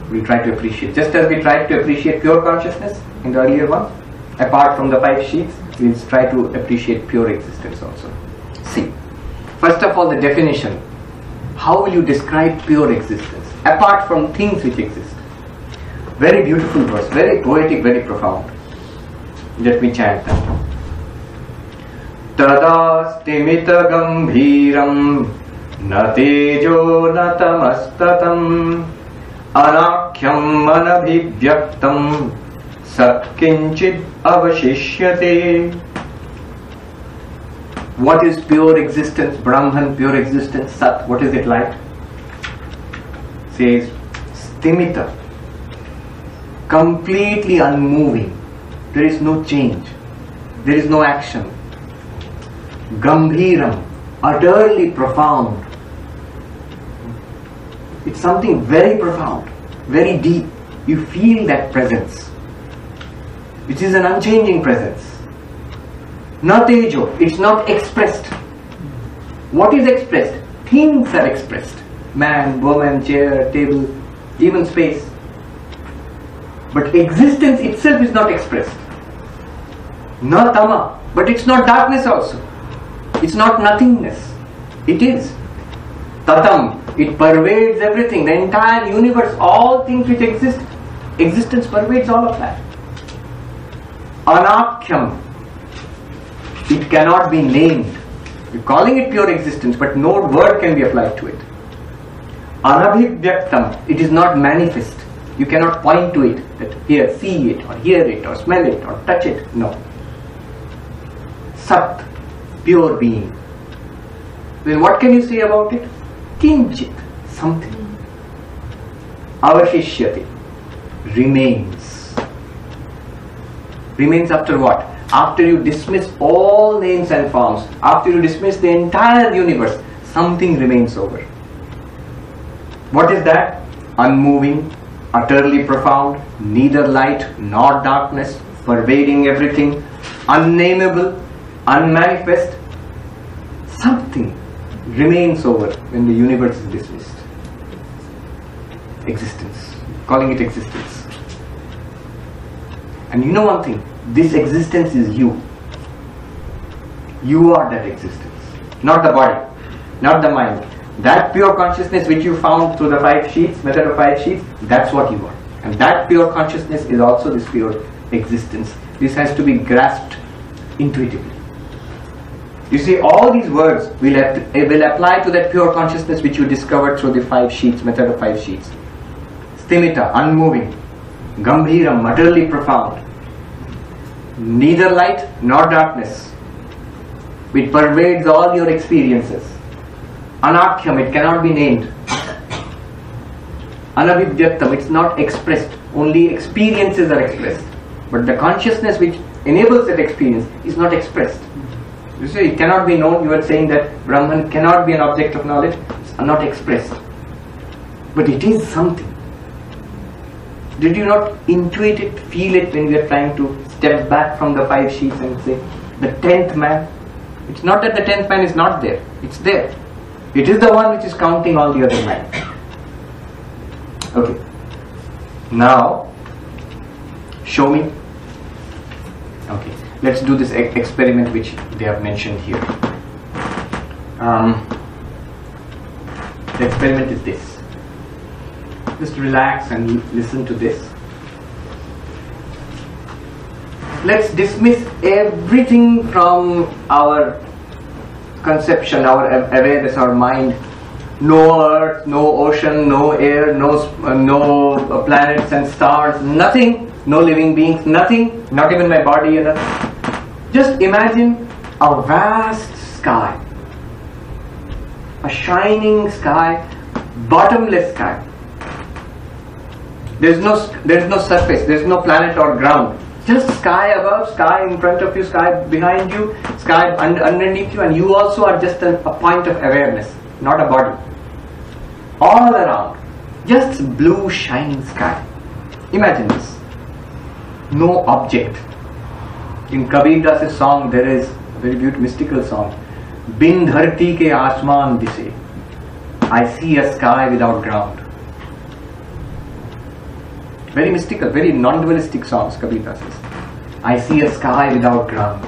We will try to appreciate. Just as we tried to appreciate pure consciousness in the earlier one, apart from the 5 sheets, we will try to appreciate pure existence also. See, first of all the definition. How will you describe pure existence, apart from things which exist? Very beautiful verse, very poetic, very profound. Let me chant that. Tadastimita gambhiram na tejo na tamastatam anakhyam anabhivyaktam satkinchid avashishyate. What is pure existence? Brahman, pure existence, Sat, what is it like? Says Stimita, completely unmoving. There is no change, there is no action, Gambhiram, utterly profound. It's something very profound, very deep. You feel that presence, which is an unchanging presence. Not tejo, it's not expressed. What is expressed? Things are expressed. Man, woman, chair, table, even space. But existence itself is not expressed. Not tama, but it's not darkness also. It's not nothingness. It is. Tatam, it pervades everything, the entire universe, all things which exist. Existence pervades all of that. Anakhyam, it cannot be named. You're calling it pure existence, but no word can be applied to it. Anabhivyaktam, it is not manifest. You cannot point to it, that here, see it, or hear it, or smell it, or touch it. No. Sat, pure being. Then what can you say about it? Kinchit, something. Avashishyate, remains. Remains after what? After you dismiss all names and forms, after you dismiss the entire universe, something remains over. What is that? Unmoving, utterly profound, neither light nor darkness, pervading everything, unnameable, unmanifest. Something remains over when the universe is dismissed. Existence. Calling it existence. And you know one thing, this existence is you. You are that existence. Not the body, not the mind. That pure consciousness which you found through the 5 sheets, method of 5 sheets, that's what you are. And that pure consciousness is also this pure existence. This has to be grasped intuitively. You see, all these words will apply to that pure consciousness which you discovered through the 5 sheets, method of 5 sheets. Sthimita, unmoving. Gambhiram, utterly profound. Neither light nor darkness. It pervades all your experiences. Anakhyam, it cannot be named. Anabhivyaktam, it's not expressed. Only experiences are expressed. But the consciousness which enables that experience is not expressed. You see, it cannot be known. You are saying that Brahman cannot be an object of knowledge. It's not expressed. But it is something. Did you not intuit it, feel it when we are trying to step back from the 5 sheets and say, the 10th man? It's not that the 10th man is not there. It's there. It is the one which is counting all the other men. Okay. Now, show me. Okay. Let's do this experiment which they have mentioned here. The experiment is this. Just relax and listen to this. Let's dismiss everything from our conception, our awareness, our mind. No earth, no ocean, no air, no planets and stars, nothing, no living beings, nothing, not even my body. Just imagine a vast sky, a shining sky, bottomless sky. There is no surface, there is no planet or ground. Just sky above, sky in front of you, sky behind you, sky underneath you, and you also are just a point of awareness, not a body. All around, just blue shining sky. Imagine this. No object. In Kabir Das's song, there is a very beautiful mystical song. Bin dharti ke asman dise. I see a sky without ground. Very mystical, very non-dualistic songs, Kabir Das says. I see a sky without ground.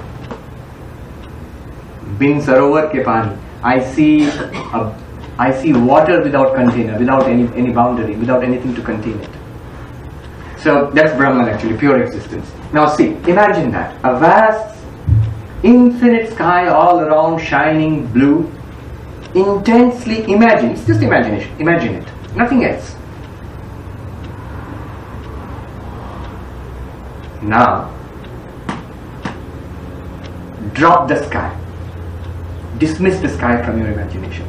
Bin sarovar ke pani. I see water without container, without any boundary, without anything to contain it. So that's Brahman actually, pure existence. Now see, imagine that. A vast, infinite sky all around, shining blue. Intensely imagine. It's just imagination. Imagine it. Nothing else. Now, drop the sky. Dismiss the sky from your imagination.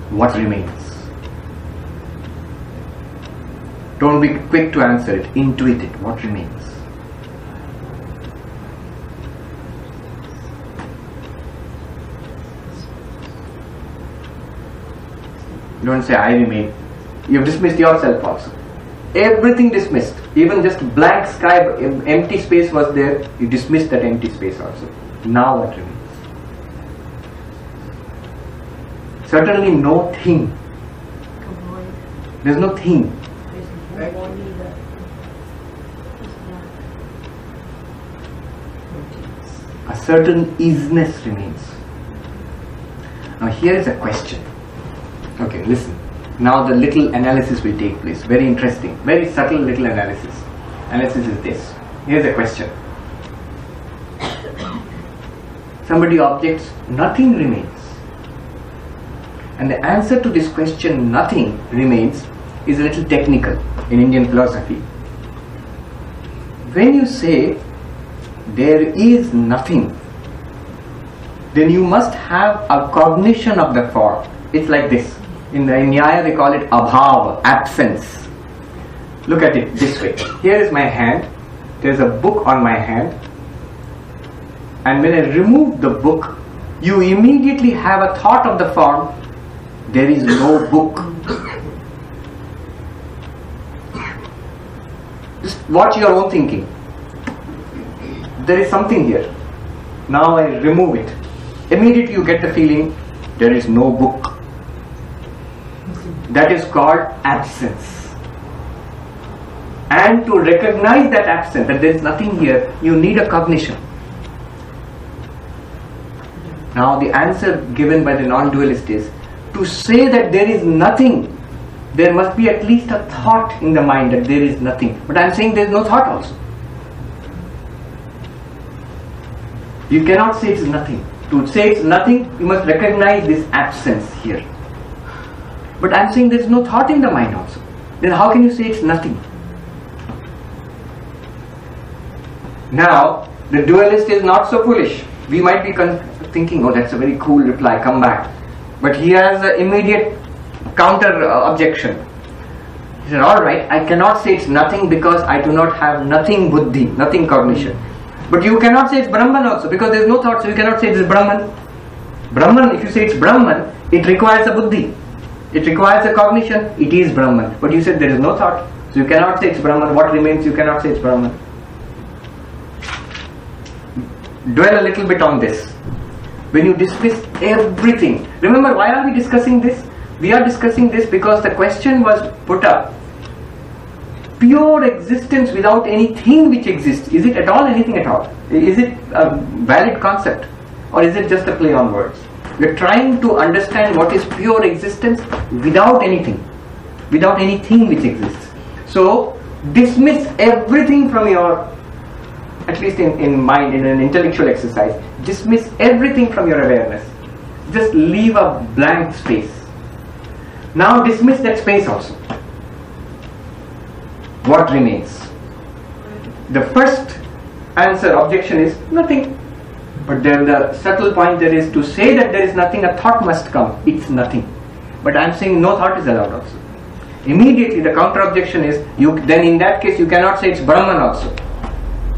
What remains? Don't be quick to answer it. Intuit it. What remains? Don't say I remain. You've dismissed yourself also. Everything dismissed. Even just blank sky, empty space was there. You dismissed that empty space also. Now what remains? Certainly no thing. There's no thing. A certain isness remains. Now here is a question. Okay, listen. Now the little analysis will take place. Very interesting. Very subtle little analysis. Analysis is this. Here's a question. Somebody objects, nothing remains. And the answer to this question, nothing remains, is a little technical in Indian philosophy. When you say there is nothing, then you must have a cognition of the form. It's like this. In the Nyaya they call it abhava, absence. Look at it this way. Here is my hand. There's a book on my hand. And when I remove the book, you immediately have a thought of the form. There is no book. Just watch your own thinking. There is something here. Now I remove it. Immediately you get the feeling there is no book. That is called absence. And to recognize that absence, that there is nothing here, you need a cognition. Now the answer given by the non-dualist is, to say that there is nothing, there must be at least a thought in the mind that there is nothing. But I am saying there is no thought also. You cannot say it's nothing. To say it's nothing, you must recognize this absence here. But I am saying there is no thought in the mind also. Then how can you say it's nothing? Now, the dualist is not so foolish. We might be thinking, oh, that's a very cool reply, come back. But he has an immediate counter objection. He said, alright, I cannot say it's nothing because I do not have nothing buddhi, nothing cognition. But you cannot say it's Brahman also because there is no thought, so you cannot say it is Brahman. Brahman, if you say it's Brahman, it requires a buddhi. It requires a cognition, it is Brahman. But you said there is no thought, so you cannot say it's Brahman. What remains, you cannot say it's Brahman. Dwell a little bit on this. When you dismiss everything, remember, why are we discussing this? We are discussing this because the question was put up. Pure existence without anything which exists, is it at all anything at all? Is it a valid concept? Or is it just a play on words? We are trying to understand what is pure existence without anything which exists. So dismiss everything from your, at least in mind, in an intellectual exercise, dismiss everything from your awareness. Just leave a blank space. Now dismiss that space also. What remains? The first answer, objection is nothing. But then the subtle point there is, to say that there is nothing, a thought must come. It's nothing. But I am saying no thought is allowed also. Immediately the counter objection is, then in that case you cannot say it's Brahman also.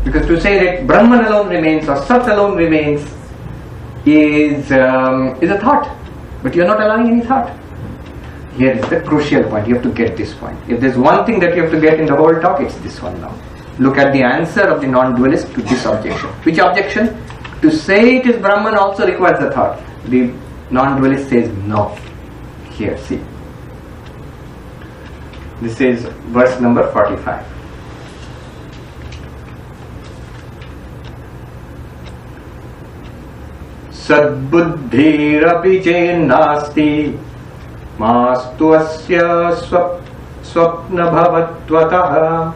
Because to say that Brahman alone remains or Sat alone remains is a thought. But you are not allowing any thought. Here is the crucial point. You have to get this point. If there is one thing that you have to get in the whole talk, it's this one now. Look at the answer of the non-dualist to this objection. Which objection? To say it is Brahman also requires a thought. The non-dualist says no. Here, see. This is verse number 45. Sadbuddhirapi chennasti mastu asya swapna bhavatvatah.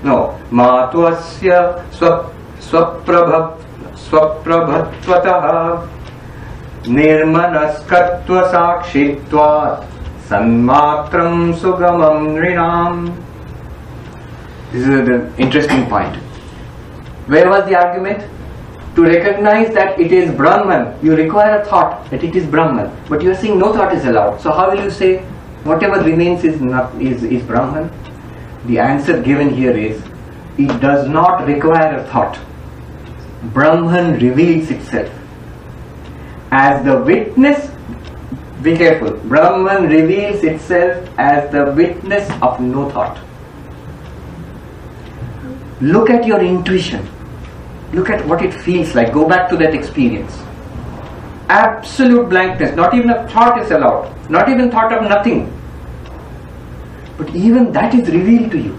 No, matu asya swaprabhatvatah nirmanaskatva sakshitvat sanmatram sugamam nrinam. This is the interesting point. Where was the argument? To recognize that it is Brahman, you require a thought that it is Brahman, but you are saying no thought is allowed. So how will you say whatever remains is Brahman? The answer given here is, it does not require a thought. Brahman reveals itself. As the witness, Be careful. Brahman reveals itself as the witness of no thought. Look at your intuition. Look at what it feels like. Go back to that experience. Absolute blankness. Not even a thought is allowed. Not even thought of nothing. But even that is revealed to you.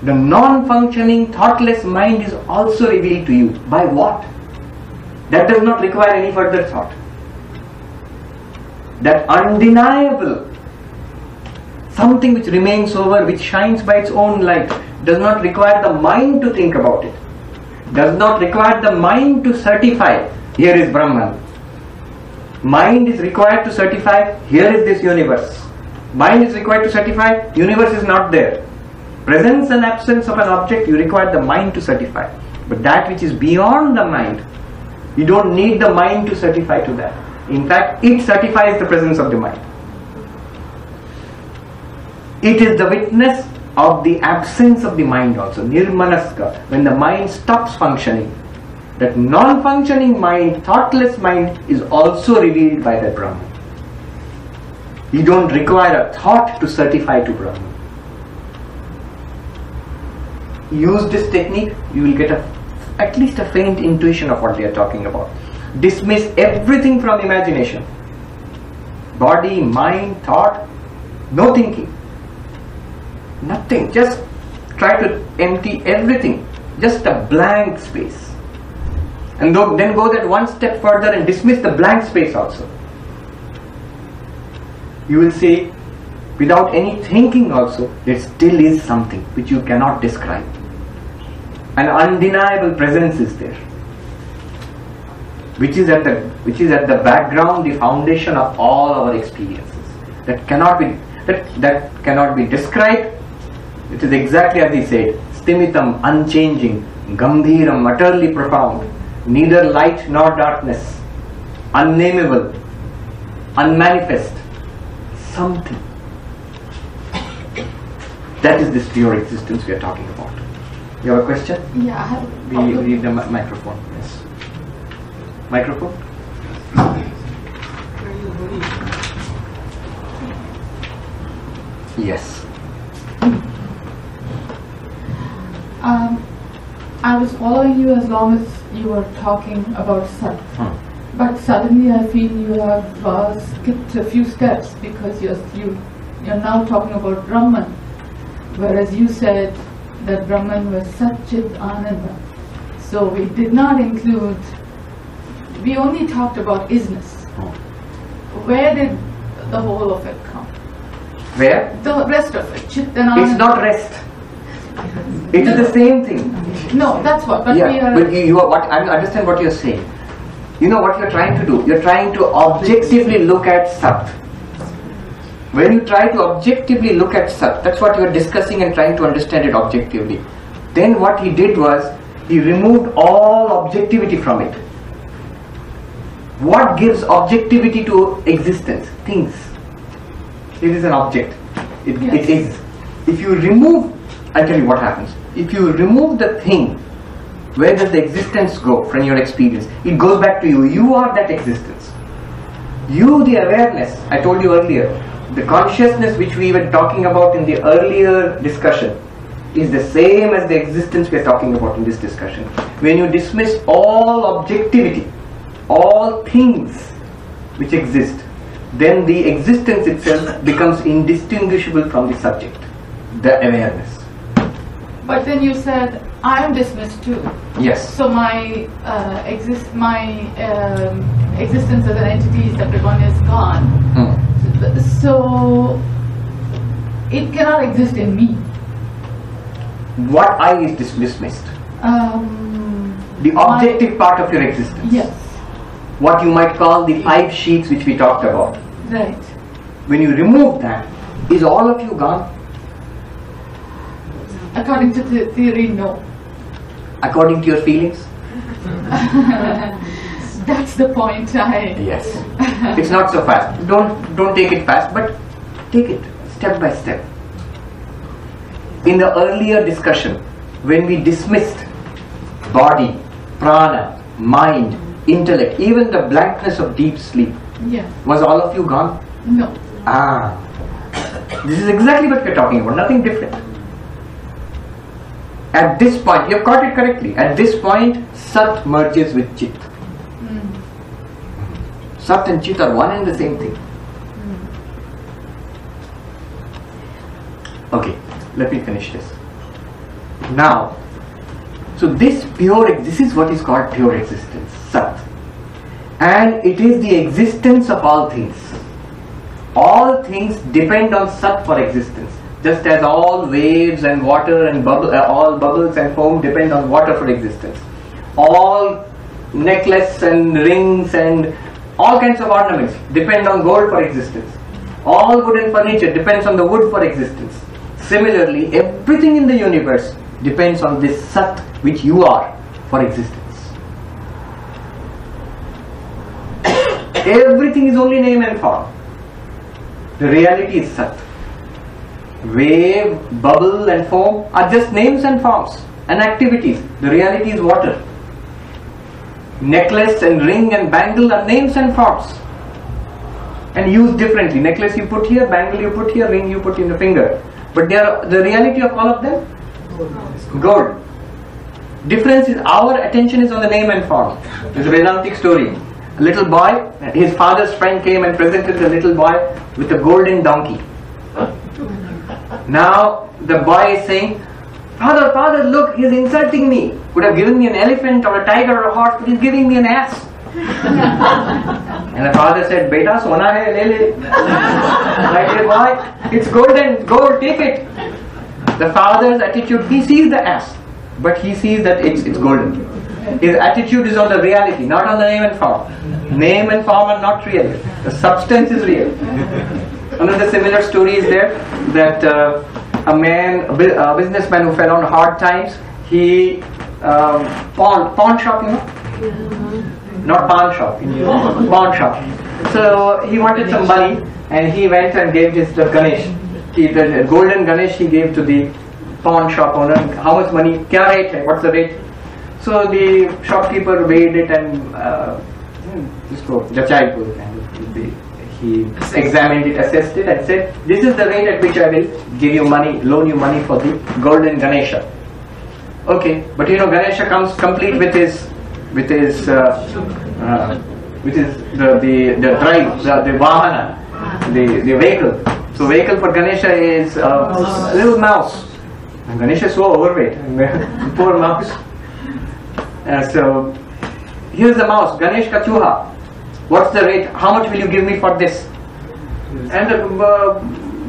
The non-functioning, thoughtless mind is also revealed to you. By what? That does not require any further thought. That undeniable, something which remains over, which shines by its own light, does not require the mind to think about it. Does not require the mind to certify, here is Brahman. Mind is required to certify, here is this universe. Mind is required to certify, universe is not there. Presence and absence of an object, you require the mind to certify. But that which is beyond the mind, you don't need the mind to certify to that. In fact, it certifies the presence of the mind. It is the witness of the absence of the mind also. Nirmanaska, when the mind stops functioning. That non-functioning mind, thoughtless mind is also revealed by the Brahman. You don't require a thought to certify to Brahman. Use this technique, you will get at least a faint intuition of what they are talking about. Dismiss everything from imagination. Body, mind, thought, no thinking. Nothing. Just try to empty everything. Just a blank space. And then go that one step further and dismiss the blank space also. You will see, without any thinking also, there still is something which you cannot describe. An undeniable presence is there, which is at the background, the foundation of all our experiences. That cannot be described. It is exactly as he said, stimitam, unchanging, gambhiram, utterly profound, neither light nor darkness, unnameable, unmanifest, something. That is this pure existence we are talking about. You have a question? Yeah, I have a We need the microphone. Yes. Microphone? Yes. I was following you as long as you were talking about Sat. But suddenly I feel you have skipped a few steps because you're now talking about Brahman, whereas you said that Brahman was Satchit Ananda. So we did not include, we only talked about isness. Where did the whole of it come? Where? The rest of it, Chit and Ananda. It's not rest. It is the same thing. No, that's what. But yeah, we are. but you are what I understand what you're saying. You know what you're trying to do? You're trying to objectively look at Sat. When you try to objectively look at Sat, that's what you're discussing and trying to understand it objectively. Then what he did was, he removed all objectivity from it. What gives objectivity to existence? Things. It is an object. It is. If you remove, I'll tell you what happens. If you remove the thing, where does the existence go from your experience? It goes back to you. You are that existence. You, the awareness, I told you earlier, the consciousness which we were talking about in the earlier discussion is the same as the existence we are talking about in this discussion. When you dismiss all objectivity, all things which exist, then the existence itself becomes indistinguishable from the subject, the awareness. But then you said, I am dismissed too. Yes. So my existence as an entity, separate one, is gone. So it cannot exist in me. What I is dismissed? The objective part of your existence. Yes. What you might call the 5 sheets which we talked about. Right. When you remove that, is all of you gone? According to the theory, no. According to your feelings? That's the point. Yes. It's not so fast. Don't take it fast, but take it step by step. In the earlier discussion, when we dismissed body, prana, mind, intellect, even the blankness of deep sleep. Yeah. Was all of you gone? No. Ah. This is exactly what we are talking about, nothing different. At this point, you have got it correctly. At this point, Sat merges with Chit. Sat and Chit are one and the same thing. Okay, let me finish this. Now, so this is what is called pure existence, Sat. And it is the existence of all things. All things depend on Sat for existence. Just as all waves and water and all bubbles and foam depend on water for existence. All necklace and rings and all kinds of ornaments depend on gold for existence. All wooden furniture depends on the wood for existence. Similarly, everything in the universe depends on this Sat which you are for existence. Everything is only name and form. The reality is Sat. Wave, bubble and foam are just names and forms and activities. The reality is water. Necklace and ring and bangle are names and forms and used differently. Necklace you put here, bangle you put here, ring you put in the finger. But they are the reality of all of them? Gold. Difference is our attention is on the name and form. It's a Vedantic story. A little boy, his father's friend came and presented the little boy with a golden donkey. Now the boy is saying, Father, father, look, he's insulting me. Could have given me an elephant or a tiger or a horse, but he's giving me an ass. And the father said, Beta, sona hai, le le. My dear boy, it's golden, gold, take it. The father's attitude, he sees the ass, but he sees that it's golden. His attitude is on the reality, not on the name and form. Name and form are not real. The substance is real. Another similar story is there that a businessman who fell on hard times, he pawn shop, you know, not pawn shop, pawn shop. So he wanted some money, and he went and gave this to Ganesh. The golden Ganesh he gave to the pawn shop owner. How much money? Kya rate hai? What's the rate? So the shopkeeper weighed it and he examined it, assessed it, and said, "This is the rate at which I will give you money, loan you money for the golden Ganesha." Okay, but you know Ganesha comes complete with his the drive, the vahana, the vehicle. So vehicle for Ganesha is a little mouse. And Ganesha is so overweight. Poor mouse. So here's the mouse, Ganesh ka chuha. What's the rate? How much will you give me for this? And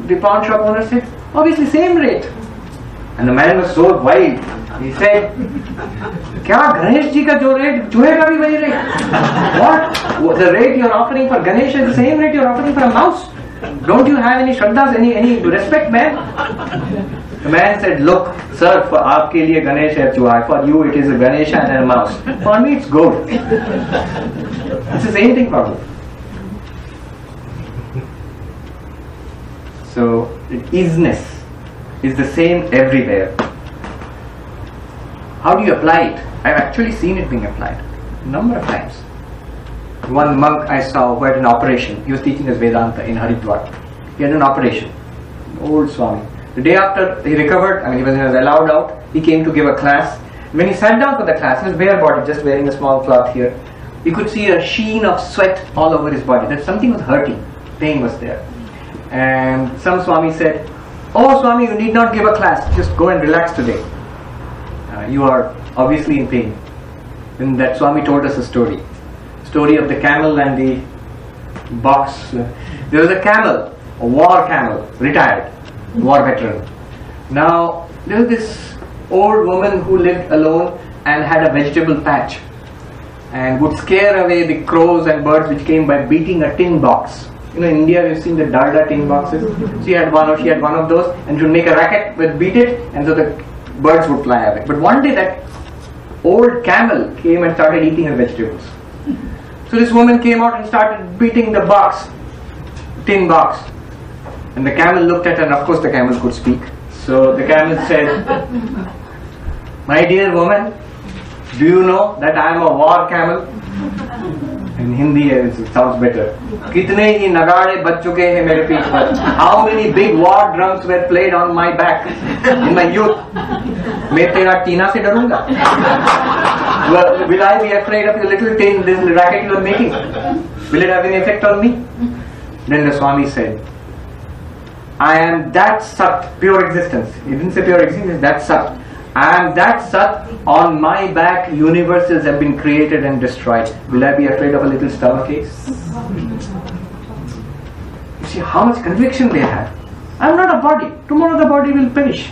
the pawn shop owner said, obviously same rate. And the man was so wild. He said, "Kya Ganesh ji ka jo rate, chuhe ka bhi wahi rate? What? The rate you are offering for Ganesh is the same rate you are offering for a mouse? Don't you have any shraddhas, any respect, man?" The man said, "Look, sir, for aapke liye Ganesh hai chuha, for you it is a Ganesha and a mouse. For me it's gold." It's the same thing for me. So, isness is the same everywhere. How do you apply it? I've actually seen it being applied a number of times. One monk I saw who had an operation. He was teaching us Vedanta in Haridwar. He had an operation. Old Swami. The day after he recovered, he was allowed out, he came to give a class. When he sat down for the class, he was bare body, just wearing a small cloth here. You could see a sheen of sweat all over his body. That something was hurting. Pain was there. And some Swami said, "Oh Swami, you need not give a class. Just go and relax today. You are obviously in pain." Then that Swami told us a story. Story of the camel and the box. There was a camel, a war camel, retired, war veteran. Now there was this old woman who lived alone and had a vegetable patch and would scare away the crows and birds which came by beating a tin box. You know, in India we've seen the Darda tin boxes. She had one of those, and she would make a racket, would beat it, and so the birds would fly away. But one day that old camel came and started eating her vegetables. So this woman came out and started beating the box, tin box. And the camel looked at her, and of course the camel could speak. So the camel said, "My dear woman, do you know that I am a war camel? In Hindi it sounds better. कितने ही नगाड़े बज चुके हैं मेरे पीठ पर. How many big war drums were played on my back in my youth. मैं तेरा टीना से डरूंगा. Will I be afraid of your little tin, this racket you are making? Will it have any effect on me? Then the Swami said, I am that Sat, pure existence. He didn't say pure existence, that Sat. I am that Sat, on my back universes have been created and destroyed. Will I be afraid of a little stomach ache? You see how much conviction they have. I am not a body. Tomorrow the body will perish.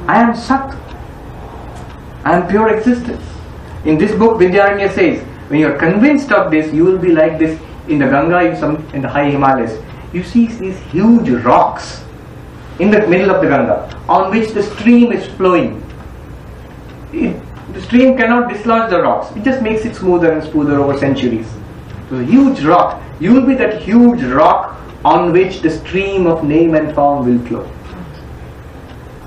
I am Sat. I am pure existence. In this book, Vidyaranya says, when you are convinced of this, you will be like this in the Ganga, in the high Himalayas. You see these huge rocks in the middle of the Ganga, on which the stream is flowing. The stream cannot dislodge the rocks. It just makes it smoother and smoother over centuries. So a huge rock. You will be that huge rock on which the stream of name and form will flow.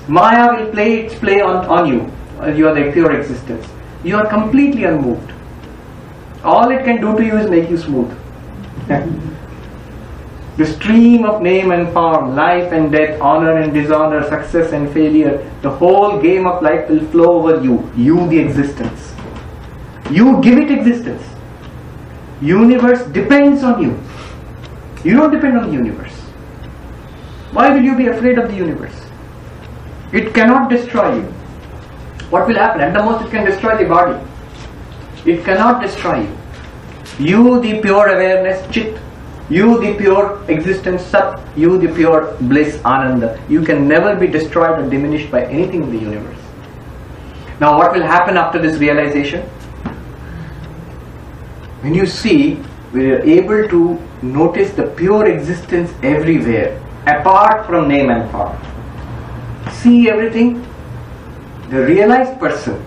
Maya will play its play on you. You are the pure existence. You are completely unmoved. All it can do to you is make you smooth. The stream of name and form, life and death, honor and dishonor, success and failure, the whole game of life will flow over you. You the existence. You give it existence. Universe depends on you. You don't depend on the universe. Why will you be afraid of the universe? It cannot destroy you. What will happen? At the most it can destroy the body. It cannot destroy you. You the pure awareness, Chit. You the pure existence, Sat. You the pure bliss, Ananda. You can never be destroyed or diminished by anything in the universe. Now what will happen after this realization? When you see, we are able to notice the pure existence everywhere, apart from name and form. See everything. The realized person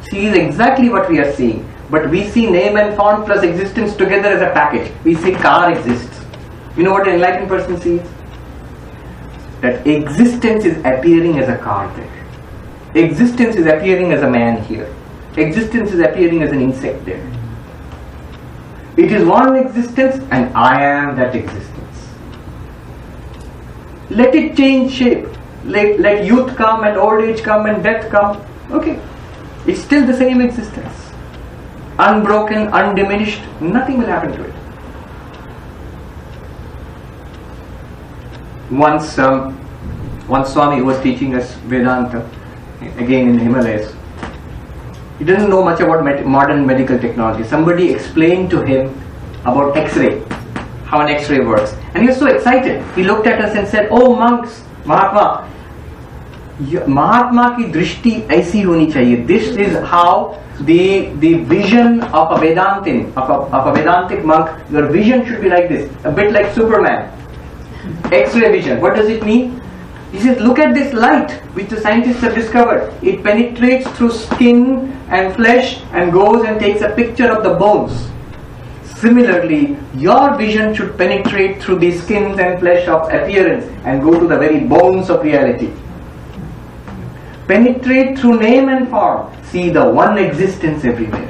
sees exactly what we are seeing. But we see name and form plus existence together as a package. We say car exists. You know what an enlightened person sees? That existence is appearing as a car there. Existence is appearing as a man here. Existence is appearing as an insect there. It is one existence and I am that existence. Let it change shape. Let youth come and old age come and death come. Okay. It's still the same existence. Unbroken, undiminished, nothing will happen to it. Once Swami was teaching us Vedanta, again in the Himalayas. He didn't know much about modern medical technology. Somebody explained to him about X-ray, how an X-ray works. And he was so excited. He looked at us and said, "Oh monks, Mahatma ki drishti aisi honi chahiye. This is how the vision of a Vedantic monk, your vision should be like this, a bit like Superman. X-ray vision. What does it mean? He says, look at this light which the scientists have discovered. It penetrates through skin and flesh and goes and takes a picture of the bones. Similarly, your vision should penetrate through the skins and flesh of appearance and go to the very bones of reality. Penetrate through name and form. See the one existence everywhere.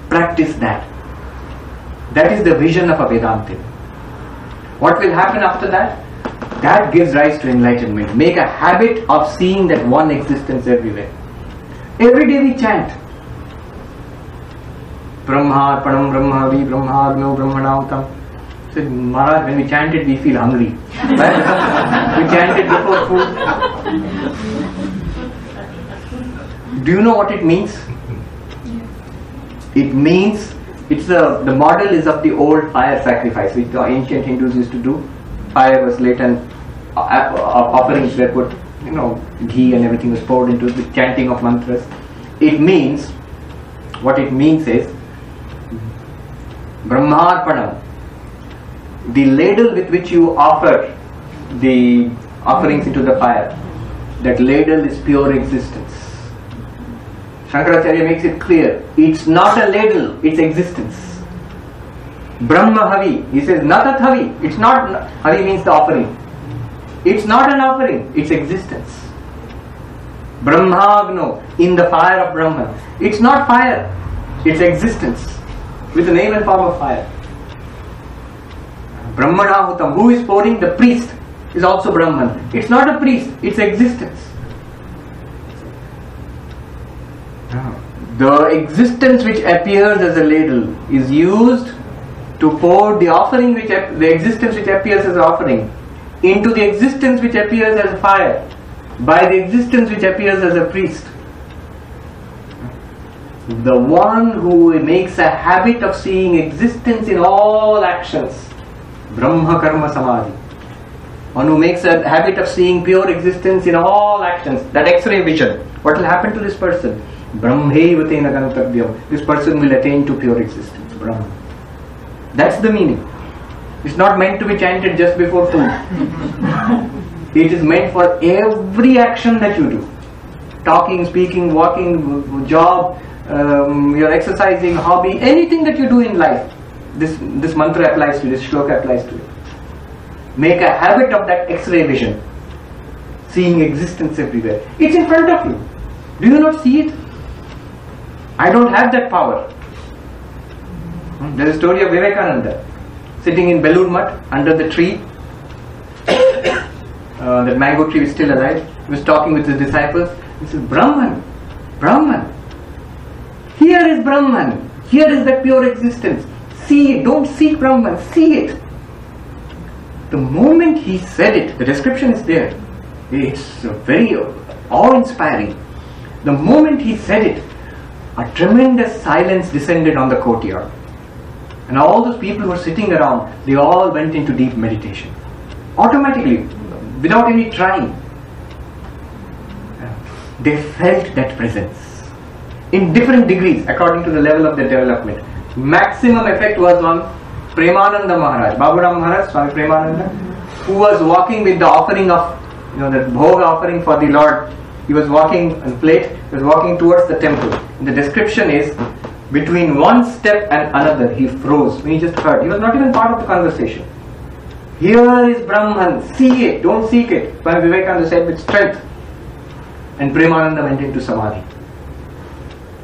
Practice that. That is the vision of a Vedantin. What will happen after that? That gives rise to enlightenment. Make a habit of seeing that one existence everywhere. Every day we chant. Brahmarpanam Brahmavi Brahmagno Brahmanautam. So Maharaj, when we chant it, we feel hungry. We chant it before food. Do you know what it means? It means, the model is of the old fire sacrifice which the ancient Hindus used to do. Fire was lit and offerings were put, ghee and everything was poured into it with chanting of mantras. What it means is, Brahmarpanam, the ladle with which you offer the offerings into the fire, that ladle is pure existence. Shankaracharya makes it clear, it's not a ladle, it's existence. Brahma Havi, he says Natat Havi, it's not, Havi means the offering. It's not an offering, it's existence. Brahmagno, in the fire of Brahman. It's not fire, it's existence. with the name and form of fire. Brahmanahutam, who is pouring? The priest is also Brahman. It's not a priest, it's existence. The existence which appears as a ladle is used to pour the offering, the existence which appears as an offering, into the existence which appears as a fire, by the existence which appears as a priest. The one who makes a habit of seeing existence in all actions, Brahma Karma Samadhi. One who makes a habit of seeing pure existence in all actions, that X-ray vision. What will happen to this person? Brahmaiva tena gantavyam. This person will attain to pure existence, Brahma. That's the meaning. It's not meant to be chanted just before food. It is meant for every action that you do. Talking, speaking, walking, job, your exercising, hobby, anything that you do in life. This mantra applies to you, this shloka applies to you. Make a habit of that X-ray vision. Seeing existence everywhere. It's in front of you. Do you not see it? I don't have that power. There is a story of Vivekananda sitting in Belur Mutt under the tree. That mango tree is still alive. He was talking with his disciples. He says, Brahman, Brahman. Here is Brahman. Here is that pure existence. See it. Don't seek Brahman. See it. The moment he said it, the description is there. It's very awe-inspiring. The moment he said it, a tremendous silence descended on the courtyard. And all those people who were sitting around, they all went into deep meditation. Automatically, without any trying. They felt that presence. In different degrees, according to the level of their development. Maximum effect was on Premananda Maharaj, Baburam Maharaj, Swami Premananda, who was walking with the offering of, the bhoga offering for the Lord. He was walking on plate, he was walking towards the temple. And the description is, between one step and another, he froze. When he just heard, he was not even part of the conversation. Here is Brahman, see it, don't seek it. Swami Vivekananda said with strength. And Premananda went into Samadhi.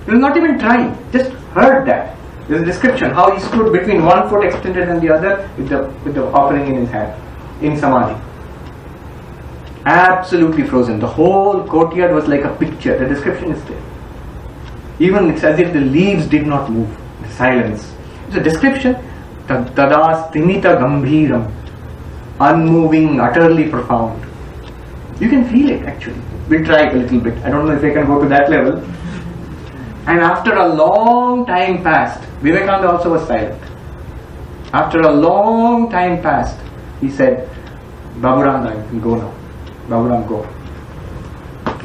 He was not even trying, just heard that. There's a description how he stood between one foot extended and the other with the offering in his hand, in Samadhi. Absolutely frozen. The whole courtyard was like a picture. The description is there. Even it's as if the leaves did not move. The silence. It's a description. Tada stinita gambhiram. Unmoving, utterly profound. You can feel it actually. We'll try it a little bit. I don't know if I can go to that level. And after a long time passed, Vivekananda also was silent. After a long time passed, he said, Baburam, you can go now. Baburam, go.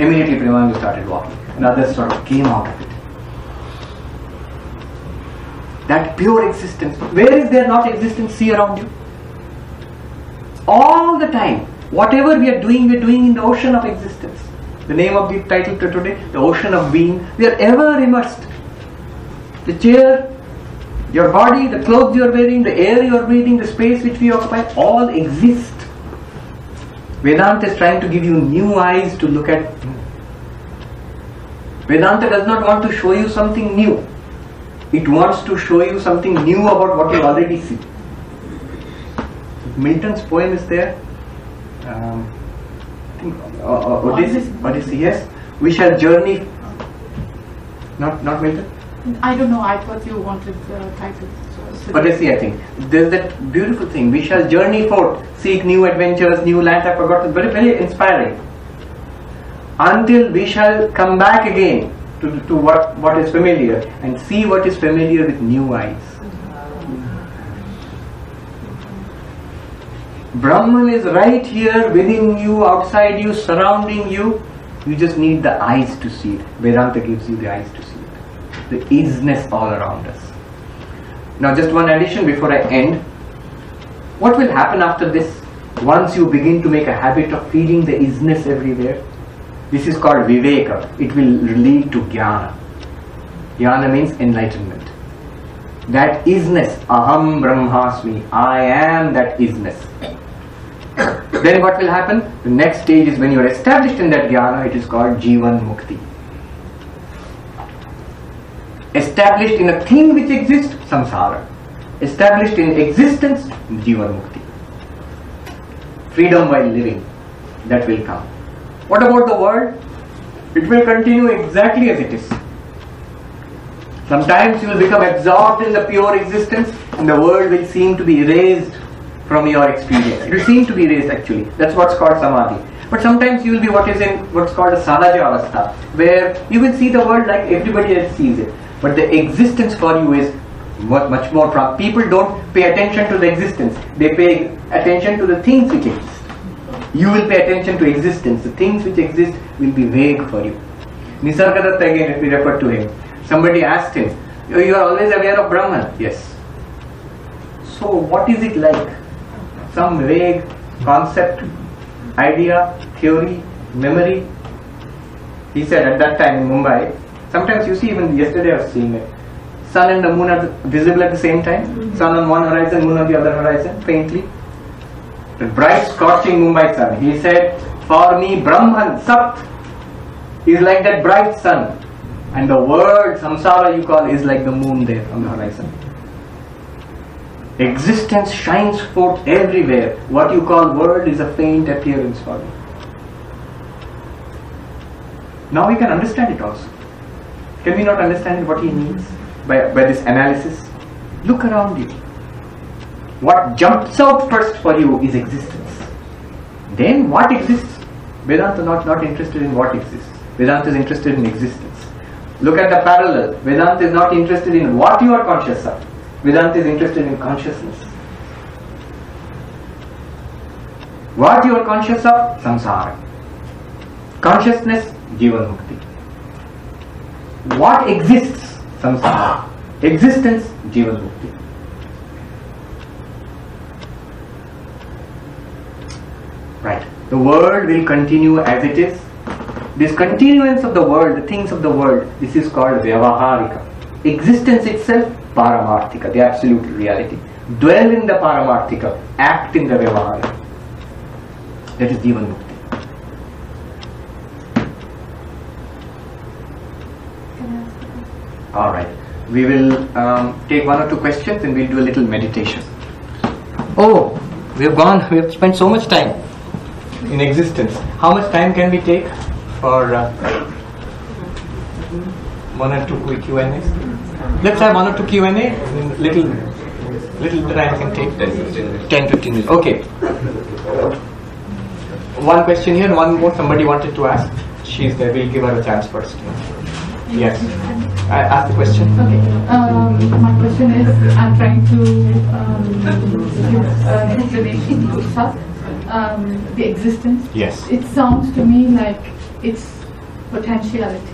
Immediately Premananda started walking. And others sort of came out of it. That pure existence. Where is there not existence? See around you. All the time. Whatever we are doing in the ocean of existence. The name of the title to today, the ocean of being. We are ever immersed. The chair, your body, the clothes you are wearing, the air you are breathing, the space which we occupy, all exist. Vedanta is trying to give you new eyes to look at. Vedanta does not want to show you something new. It wants to show you something new about what you already see. Milton's poem is there. Odyssey, yes. We shall journey. Not Milton? I don't know, I thought you wanted the title. Odyssey, I think. There's that beautiful thing. We shall journey forth, seek new adventures, new lands. I've forgotten. Very, very inspiring. Until we shall come back again to what is familiar and see what is familiar with new eyes. Brahman is right here within you, outside you, surrounding you. You just need the eyes to see it. Vedanta gives you the eyes to see it. The isness all around us. Now just one addition before I end. What will happen after this? Once you begin to make a habit of feeling the isness everywhere, this is called Viveka. It will lead to Jnana. Jnana means enlightenment. That isness, Aham Brahmasmi, I am that isness. Then what will happen? The next stage is when you are established in that Jnana, it is called Jivan Mukti. Established in a thing which exists, samsara. Established in existence, jivan mukti. Freedom while living, that will come. What about the world? It will continue exactly as it is. Sometimes you will become absorbed in the pure existence and the world will seem to be erased from your experience. It will seem to be erased actually. That's what's called samadhi. But sometimes you will be what's called a sahaja avastha, where you will see the world like everybody else sees it. But the existence for you is much more from. People don't pay attention to the existence. They pay attention to the things which exist. You will pay attention to existence. The things which exist will be vague for you. Nisargadatta, again, we refer to him. Somebody asked him, you are always aware of Brahman? Yes. So what is it like? Some vague concept, idea, theory, memory? He said at that time in Mumbai, sometimes you see, even yesterday I was seeing it, sun and the moon are visible at the same time. Sun on one horizon, moon on the other horizon, faintly. The bright scorching Mumbai sun. He said, for me Brahman, Sat, is like that bright sun. And the word samsara you call is like the moon there on the horizon. Existence shines forth everywhere. What you call world is a faint appearance for you. Now we can understand it also. Can we not understand what he means by this analysis? Look around you. What jumps out first for you is existence. Then what exists? Vedanta not interested in what exists. Vedanta is interested in existence. Look at the parallel. Vedanta is not interested in what you are conscious of. Vedanta is interested in consciousness. What you are conscious of? Samsara. Consciousness, jivan mukti. What exists? Samsara. Existence, jivan mukti. Right. The world will continue as it is. This continuance of the world, the things of the world, this is called vyavaharika. Existence itself, paramarthika, the absolute reality. Dwell in the paramarthika, act in the vyavaharika. That is jivan mukti. Alright, we will take one or two questions and we'll do a little meditation. Oh, we have spent so much time in existence. How much time can we take for one or two quick Q&As? Let's have one or two Q&A. Little time can take 10-15 minutes. Okay. One question here, one more somebody wanted to ask. She's there. We'll give her a chance first. Yes. I ask the question. Okay. My question is, I'm trying to give an explanation to Sat, the existence. Yes. It sounds to me like it's potentiality.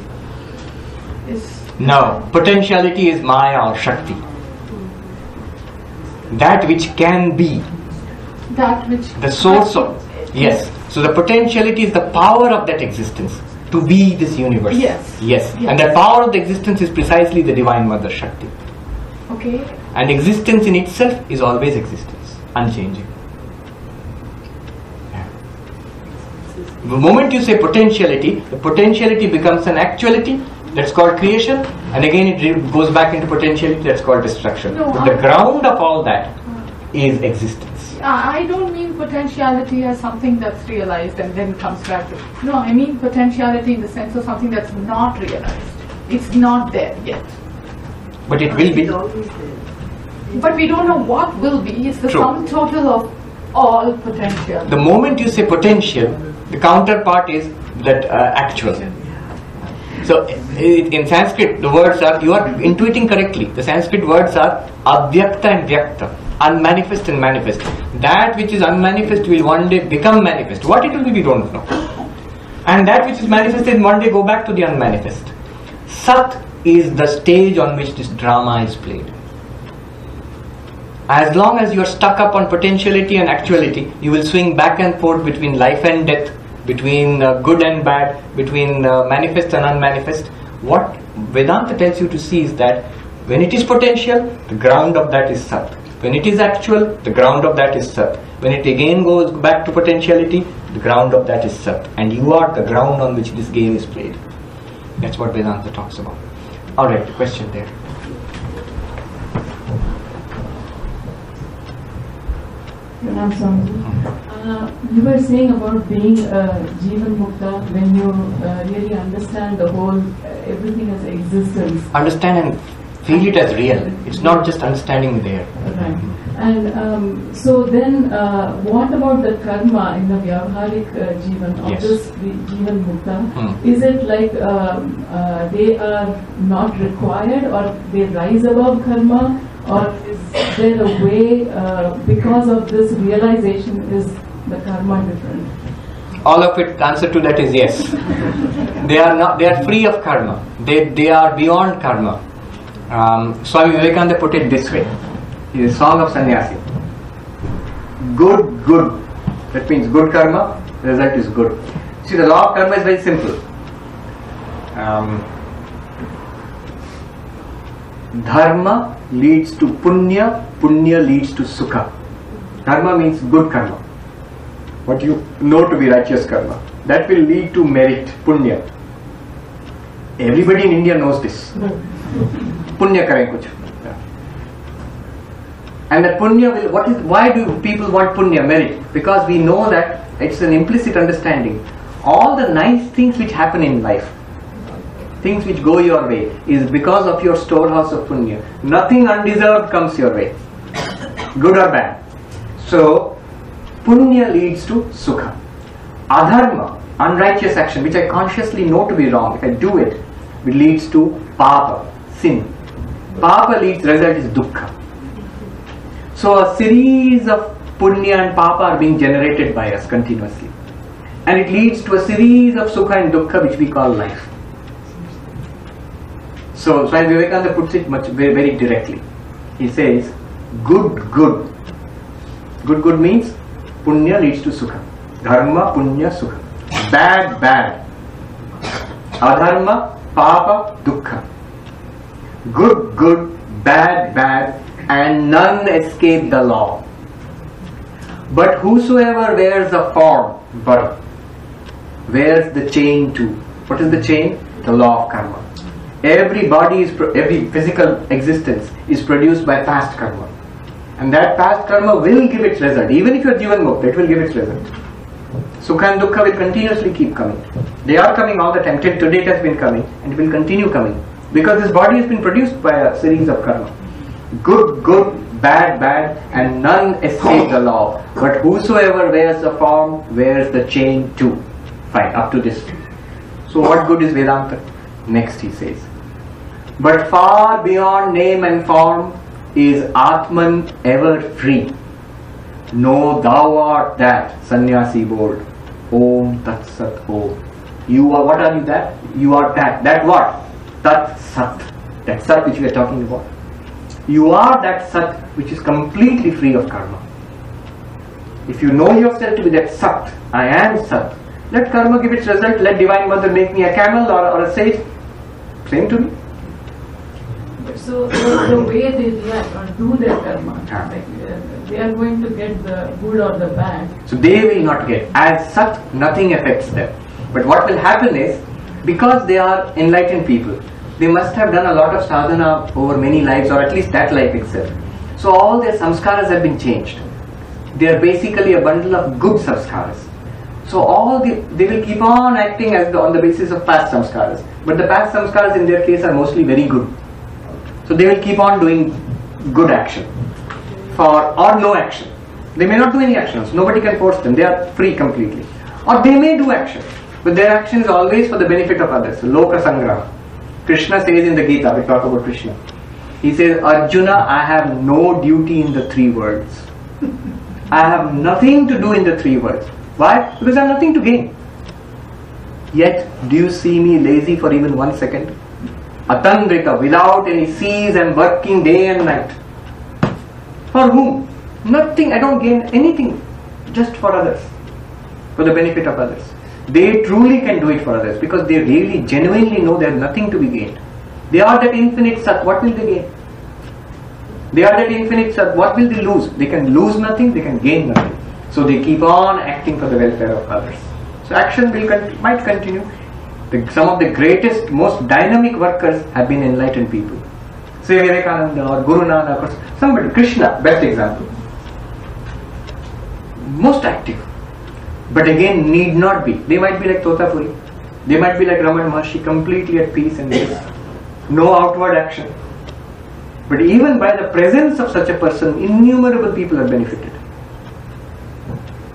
No, potentiality is Maya or Shakti. That which can be. That which. The source of. Yes. So the potentiality is the power of that existence to be this universe. Yes. Yes. And the power of the existence is precisely the Divine Mother Shakti. Okay. And existence in itself is always existence, unchanging. The moment you say potentiality, the potentiality becomes an actuality, that's called creation, and again it goes back into potentiality, that's called destruction. No, but the ground of all that is existence. I don't mean potentiality as something that's realized and then comes back to. No, I mean potentiality in the sense of something that's not realized. It's not there yet. But it will be. But we don't know what will be. It's the sum total of all potential. The moment you say potential, the counterpart is that actual. So in Sanskrit, the words are, you are intuiting correctly, the Sanskrit words are avyakta and vyakta, unmanifest and manifest. That which is unmanifest will one day become manifest. What it will be, we don't know. And that which is manifested will one day go back to the unmanifest. Sat is the stage on which this drama is played. As long as you are stuck up on potentiality and actuality, you will swing back and forth between life and death, between good and bad, between manifest and unmanifest. What Vedanta tells you to see is that when it is potential, the ground of that is Sat. When it is actual, the ground of that is Sat. When it again goes back to potentiality, the ground of that is Sat. And you are the ground on which this game is played. That's what Vedanta talks about. Alright, the question there. Pranam Swamiji. You were saying about being Jivan Mukta when you really understand the whole, everything as existence. Understand and feel it as real. It's not just understanding there. Right. And so then, what about the karma in the Vyavaharik Jivan of Yes. this Jivan Mukta? Is it like they are not required, or they rise above karma, or is there a way because of this realization is the karma different? All of it, the answer to that is yes. They are not. They are free of karma. They are beyond karma. Swami Vivekananda put it this way. In the Song of Sannyasi. Good, good. That means good karma, the result is good. See, the law of karma is very simple. Dharma leads to punya, punya leads to sukha. Dharma means good karma. What you know to be righteous karma. That will lead to merit, punya. Everybody in India knows this. Punya kare kuch. And that punya will, why do people want punya, merit? Because we know that it's an implicit understanding. All the nice things which happen in life, things which go your way, is because of your storehouse of punya. Nothing undeserved comes your way, good or bad. So, punya leads to sukha. Adharma, unrighteous action, which I consciously know to be wrong, if I do it, it leads to papa, sin. Papa leads, result is dukkha. So a series of punya and papa are being generated by us continuously. And it leads to a series of sukha and dukkha which we call life. So Swami Vivekananda puts it very, very directly. He says, good, good. Good, good means punya leads to sukha. Dharma, punya, sukha. Bad, bad. Adharma, papa, dukkha. Good, good, bad, bad. And none escape the law. But whosoever wears a form, birth, wears the chain too. What is the chain? The law of karma. Every body every physical existence is produced by past karma. And that past karma will give its result. Even if you are Jivan Mukta, it will give its result. Sukha and dukkha will continuously keep coming. They are coming all the time. Till today it has been coming, and it will continue coming. Because this body has been produced by a series of karma. Good, good, bad, bad, and none escape the law. But whosoever wears the form, wears the chain too. Fine, up to this. So what good is Vedanta? Next he says. But far beyond name and form is Atman ever free. Know thou art that, Sannyasi bold. Om Tat Sat Om. You are, what are you that? You are that. That what? Tat Sat. That Sat which we are talking about. You are that Sat which is completely free of karma. If you know yourself to be that Sat, I am Sat, let karma give its result, let Divine Mother make me a camel or a sage, same to me. So the way they react or do their karma, like, they are going to get the good or the bad. So they will not get. As Sat, nothing affects them. But what will happen is, because they are enlightened people, they must have done a lot of sadhana over many lives, or at least that life itself. So all their samskaras have been changed. They are basically a bundle of good samskaras. So they will keep on acting as on the basis of past samskaras. But the past samskaras in their case are mostly very good. So they will keep on doing good action or no action. They may not do any actions. Nobody can force them. They are free completely. Or they may do action, but their action is always for the benefit of others. Loka sangrama. Krishna says in the Gita, we talk about Krishna. He says, Arjuna, I have no duty in the three worlds. I have nothing to do in the three worlds. Why? Because I have nothing to gain. Yet, do you see me lazy for even 1 second? Atandrika, without any cease, and working day and night. For whom? Nothing, I don't gain anything. Just for others. For the benefit of others. They truly can do it for others because they really genuinely know there is nothing to be gained. They are that infinite Sat, what will they gain? They are that infinite Sat, what will they lose? They can lose nothing, they can gain nothing. So they keep on acting for the welfare of others. So action might continue. Some of the greatest, most dynamic workers have been enlightened people. Say Vivekananda or Guru Nanak or somebody, Krishna, best example. Most active. But again, need not be. They might be like Totapuri. They might be like Ramana Maharshi, completely at peace and no outward action. But even by the presence of such a person, innumerable people are benefited.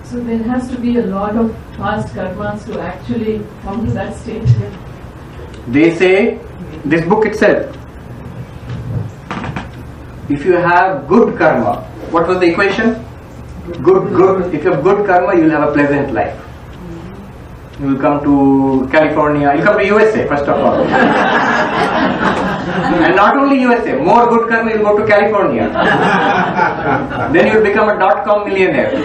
So there has to be a lot of past karmas to actually come to that stage. They say, this book itself, if you have good karma, what was the equation? Good. If you have good karma, you will have a pleasant life. You will come to California, you will come to USA first of all. And not only USA, more good karma, you will go to California. Then you will become a .com millionaire.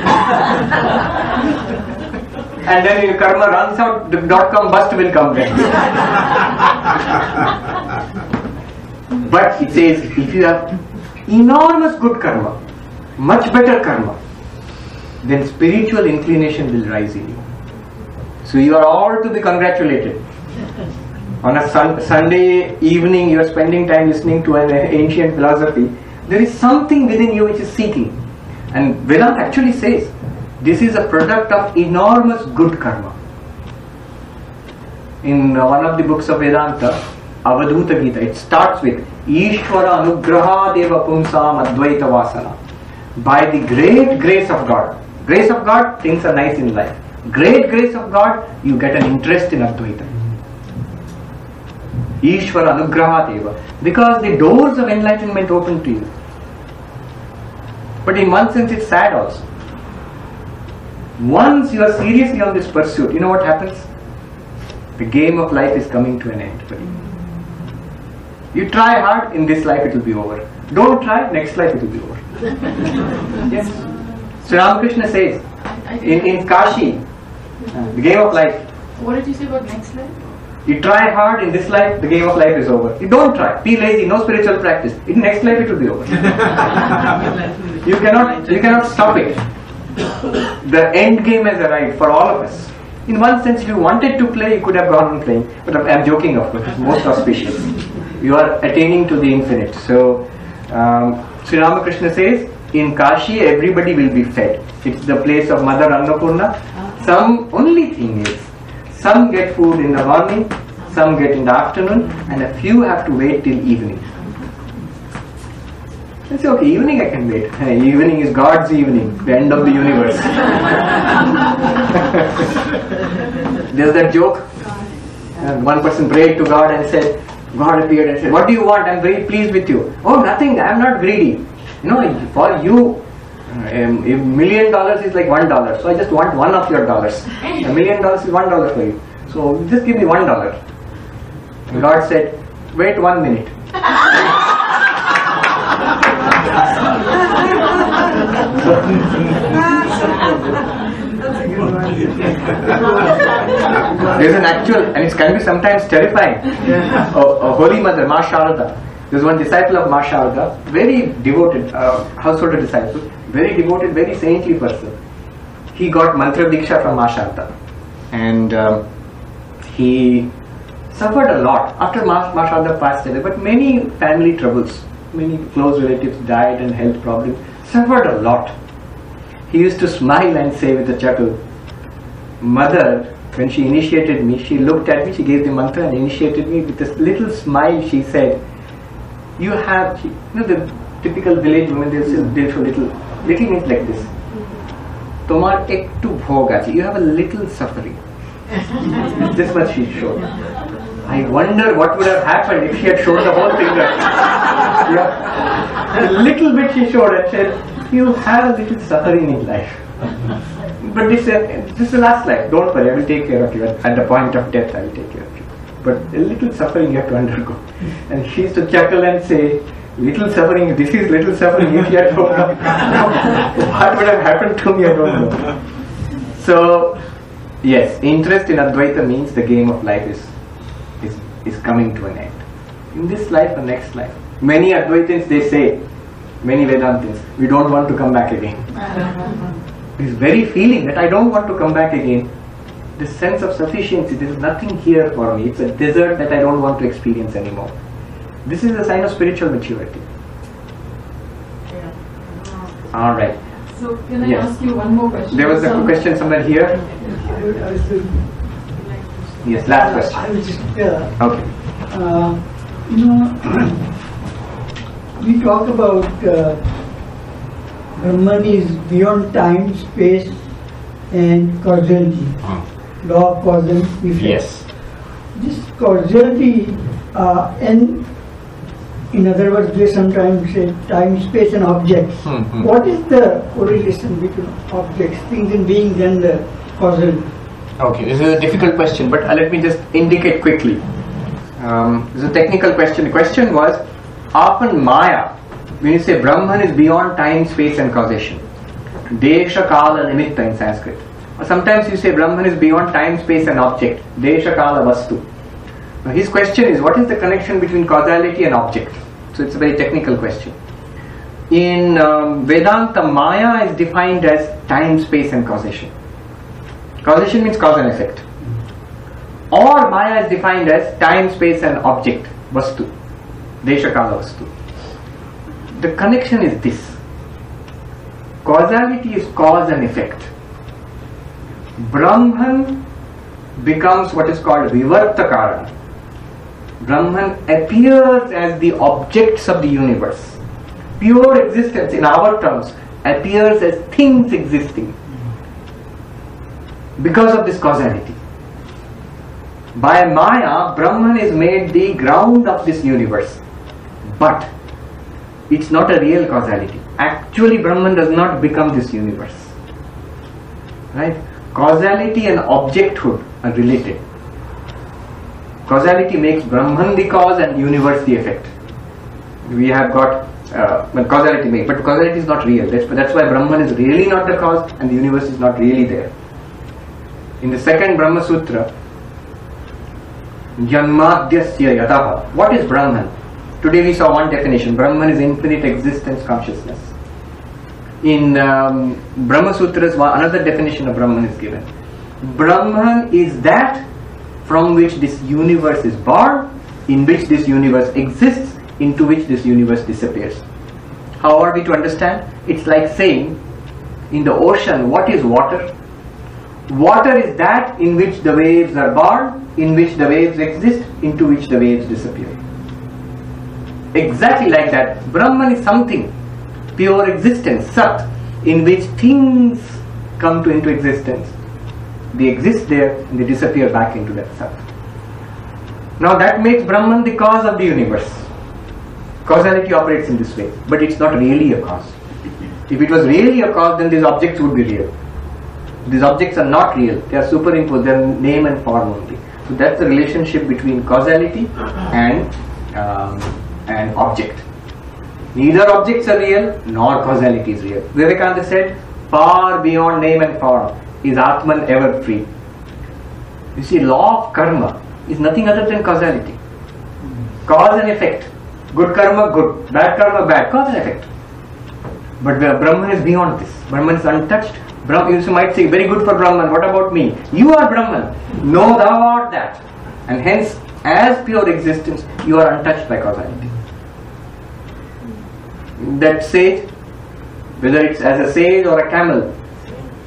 And then your karma runs out, the .com bust will come then. But it says, if you have enormous good karma, much better karma, then spiritual inclination will rise in you. So you are all to be congratulated. On a Sunday evening, you are spending time listening to an ancient philosophy. There is something within you which is seeking. And Vedanta actually says, this is a product of enormous good karma. In one of the books of Vedanta, Avadhuta Gita, it starts with Ishvara Anugraha Deva Pumsam Advaita Vasana. By the great grace of God, things are nice in life. Great grace of God, you get an interest in Advaita. Ishvara Anugraha Deva. Because the doors of enlightenment open to you. But in one sense it's sad also. Once you are seriously on this pursuit, you know what happens? The game of life is coming to an end for you. You try hard, in this life it will be over. Don't try, next life it will be over. Yes. So Ramakrishna says, in Kashi, the game of life. What did you say about next life? You try hard, in this life, the game of life is over. You don't try, be lazy, no spiritual practice. In next life it will be over. You cannot stop it. The end game has arrived for all of us. In one sense, if you wanted to play, you could have gone on playing. But I am joking, of course, it's most auspicious. You are attaining to the infinite. So, Sri Ramakrishna says, in Kashi, everybody will be fed. It's the place of Mother Annapurna. Only thing is, some get food in the morning, some get in the afternoon, and a few have to wait till evening. I say, okay, evening I can wait. Evening is God's evening, the end of the universe. There's that joke. And one person prayed to God and said, God appeared and said, what do you want? I'm very pleased with you. Oh, nothing, I'm not greedy. For you, $1 million is like $1. So I just want one of your dollars. $1 million is $1 for you. So just give me $1. And God said, wait 1 minute. There's an actual, and it can be sometimes terrifying. A holy mother, Ma Sharada. There's one disciple of Ma Sharada, very devoted, householder disciple, very devoted, very saintly person. He got mantra diksha from Ma Sharada, and he suffered a lot after Ma Sharada passed away. But many family troubles, many close relatives died and health problems, suffered a lot. He used to smile and say with a chuckle, Mother, when she initiated me, she looked at me, she gave the mantra and initiated me. With this little smile she said, you have, the typical village women, they'll show little means like this. Tomar ektu bhog achi, you have a little suffering. This much she showed. I wonder what would have happened if she had shown the whole finger. A little bit she showed and said, you have a little suffering in life. But this is the last life. Don't worry, I will take care of you. At the point of death, I will take care of you. But a little suffering you have to undergo. And she used to chuckle and say, little suffering, this is little suffering. If you had known, what would have happened to me, I don't know. So, yes, interest in Advaita means the game of life is coming to an end. In this life or next life. Many Advaitins, they say, many Vedantins, we don't want to come back again. This very feeling that I don't want to come back again this sense of sufficiency, there is nothing here for me, it's a desert that I don't want to experience anymore. This is a sign of spiritual maturity. Alright. So can I ask you one more question? There was a question somewhere here. Yes, last question. I was just, Okay. We talk about Brahman is beyond time, space, and causality. Law of cause and effect. Yes. This causality, and in other words, they sometimes say time, space, and objects. What is the correlation between objects, things and beings, and the causality? Okay, this is a difficult question, but let me just indicate quickly. This is a technical question. The question was, often Maya, when you say Brahman is beyond time, space and causation, Desha, Kala, Nimitta in Sanskrit. Or sometimes you say Brahman is beyond time, space and object, Desha, Kala, Vastu. Now his question is, what is the connection between causality and object? So it's a very technical question. In Vedanta, Maya is defined as time, space and causation. Causation means cause and effect. Or Maya is defined as time, space and object, Vastu, Desha, Kala, Vastu. The connection is this. Causality is cause and effect. Brahman becomes what is called Vivartakarana. Brahman appears as the objects of the universe. Pure existence in our terms appears as things existing because of this causality. By Maya, Brahman is made the ground of this universe. But it's not a real causality. Actually, Brahman does not become this universe. Right? Causality and objecthood are related. Causality makes Brahman the cause and universe the effect. We have got causality makes, but causality is not real. That's why Brahman is really not the cause and the universe is not really there. In the second Brahma Sutra, Janmadhyasya Yataha. What is Brahman? Today we saw one definition. Brahman is infinite existence consciousness. In Brahma Sutras, another definition of Brahman is given. Brahman is that from which this universe is born, in which this universe exists, into which this universe disappears. How are we to understand? It's like saying, in the ocean, what is water? Water is that in which the waves are born, in which the waves exist, into which the waves disappear. Exactly like that, Brahman is something, pure existence, Sat, in which things come into existence. They exist there and they disappear back into that Sat. Now that makes Brahman the cause of the universe. Causality operates in this way, but it's not really a cause. If it was really a cause, then these objects would be real. These objects are not real, they are superimposed, they are name and form only. So that's the relationship between causality and object. Neither objects are real, nor causality is real. Vivekananda said, far beyond name and form is Atman ever free. You see, law of karma is nothing other than causality. Cause and effect. Good karma, good. Bad karma, bad. Cause and effect. But Brahman is beyond this. Brahman is untouched. You might say, very good for Brahman, what about me? You are Brahman. No, thou art that. And hence, as pure existence, you are untouched by causality. That sage, whether it's as a sage or a camel,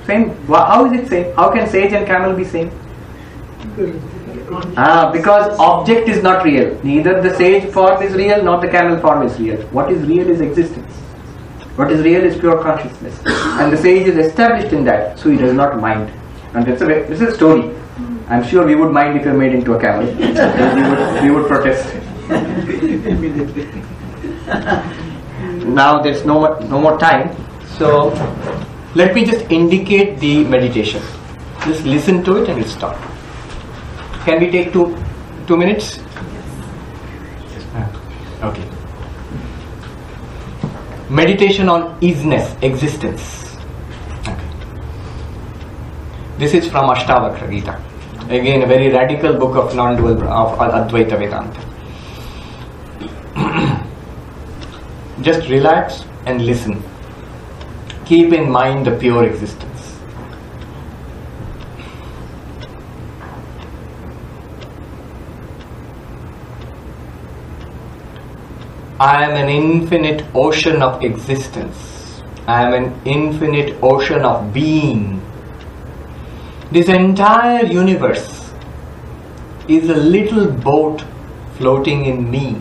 same. How is it same? How can sage and camel be same? Because object is not real. Neither the sage form is real, nor the camel form is real. What is real is existence. What is real is pure consciousness. And the sage is established in that, so he does not mind. And this is a story. I'm sure we would mind if you're made into a camel. we would protest. Now there's no more time. So let me just indicate the meditation. Just listen to it and we'll start. Can we take two minutes? Okay. Meditation on isness, existence. Okay. This is from Ashtavakra Gita. Again, a very radical book of non-dual of Advaita Vedanta. Just relax and listen. Keep in mind the pure existence. I am an infinite ocean of existence. I am an infinite ocean of being. This entire universe is a little boat floating in me.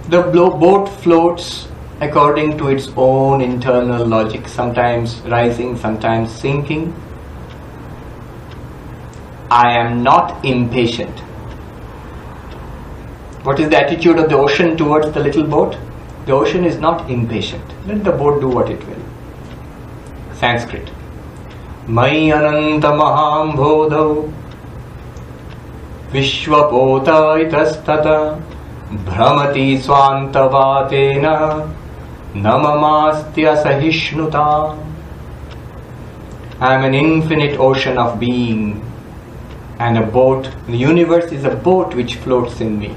The boat floats according to its own internal logic, sometimes rising, sometimes sinking. I am not impatient. What is the attitude of the ocean towards the little boat? The ocean is not impatient. Let the boat do what it will. Sanskrit. Mai ananta maham bodho vishwapota itastata Bhramati swantavatena namamastya sahishnuta. I am an infinite ocean of being, and a boat. The universe is a boat which floats in me.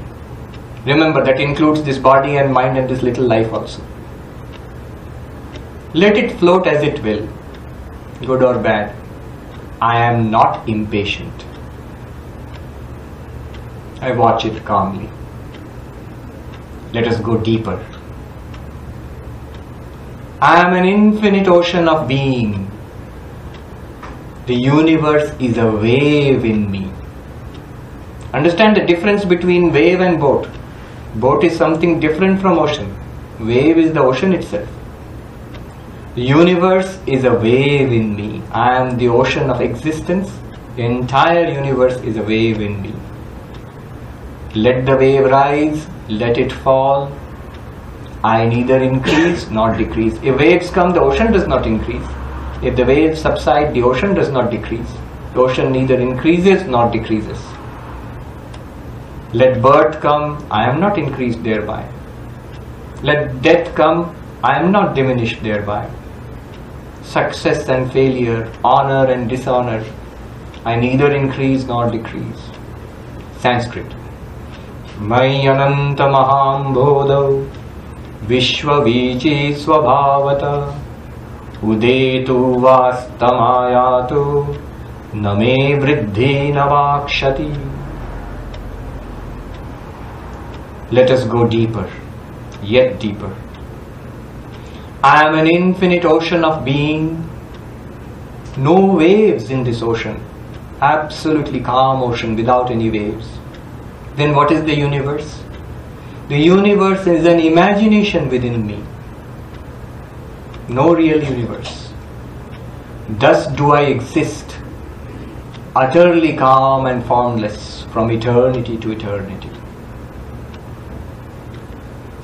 Remember, that includes this body and mind and this little life also. Let it float as it will, good or bad. I am not impatient. I watch it calmly. Let us go deeper. I am an infinite ocean of being. The universe is a wave in me. Understand the difference between wave and boat. Boat is something different from ocean. Wave is the ocean itself. The universe is a wave in me. I am the ocean of existence. The entire universe is a wave in me. Let the wave rise, let it fall. I neither increase nor decrease. If waves come, the ocean does not increase. If the waves subside, the ocean does not decrease. The ocean neither increases nor decreases. Let birth come, I am not increased thereby. Let death come, I am not diminished thereby. Success and failure, honor and dishonor, I neither increase nor decrease. Sanskrit. Mai ananta maham bodho vishwavichi swabhavata udetu vastamayatu name vriddhi navakshati. Let us go deeper, yet deeper. I am an infinite ocean of being. No waves in this ocean. Absolutely calm ocean without any waves. Then what is the universe? The universe is an imagination within me. No real universe. Thus do I exist, utterly calm and formless from eternity to eternity.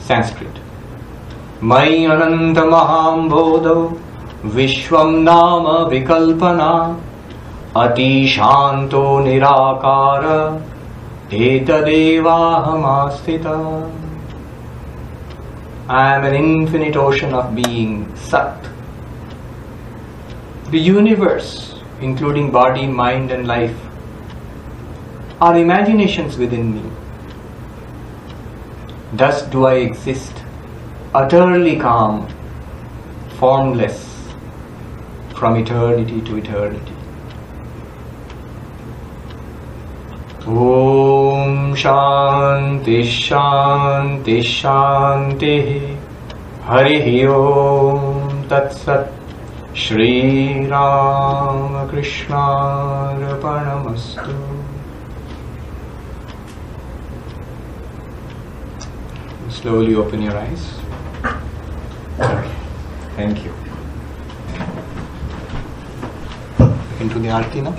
Sanskrit. Mai ananta maham bodho vishwam nama vikalpana ati shanto nirakara etadevahamastita. I am an infinite ocean of being, Sat. The universe, including body, mind and life, are imaginations within me. Thus do I exist, utterly calm, formless, from eternity to eternity. Om Shanti Shanti Shanti Harihi Om Tat Sat Shri Ram Krishna Arpanamastu. Slowly open your eyes. Okay. Thank you. Into the Aarti now.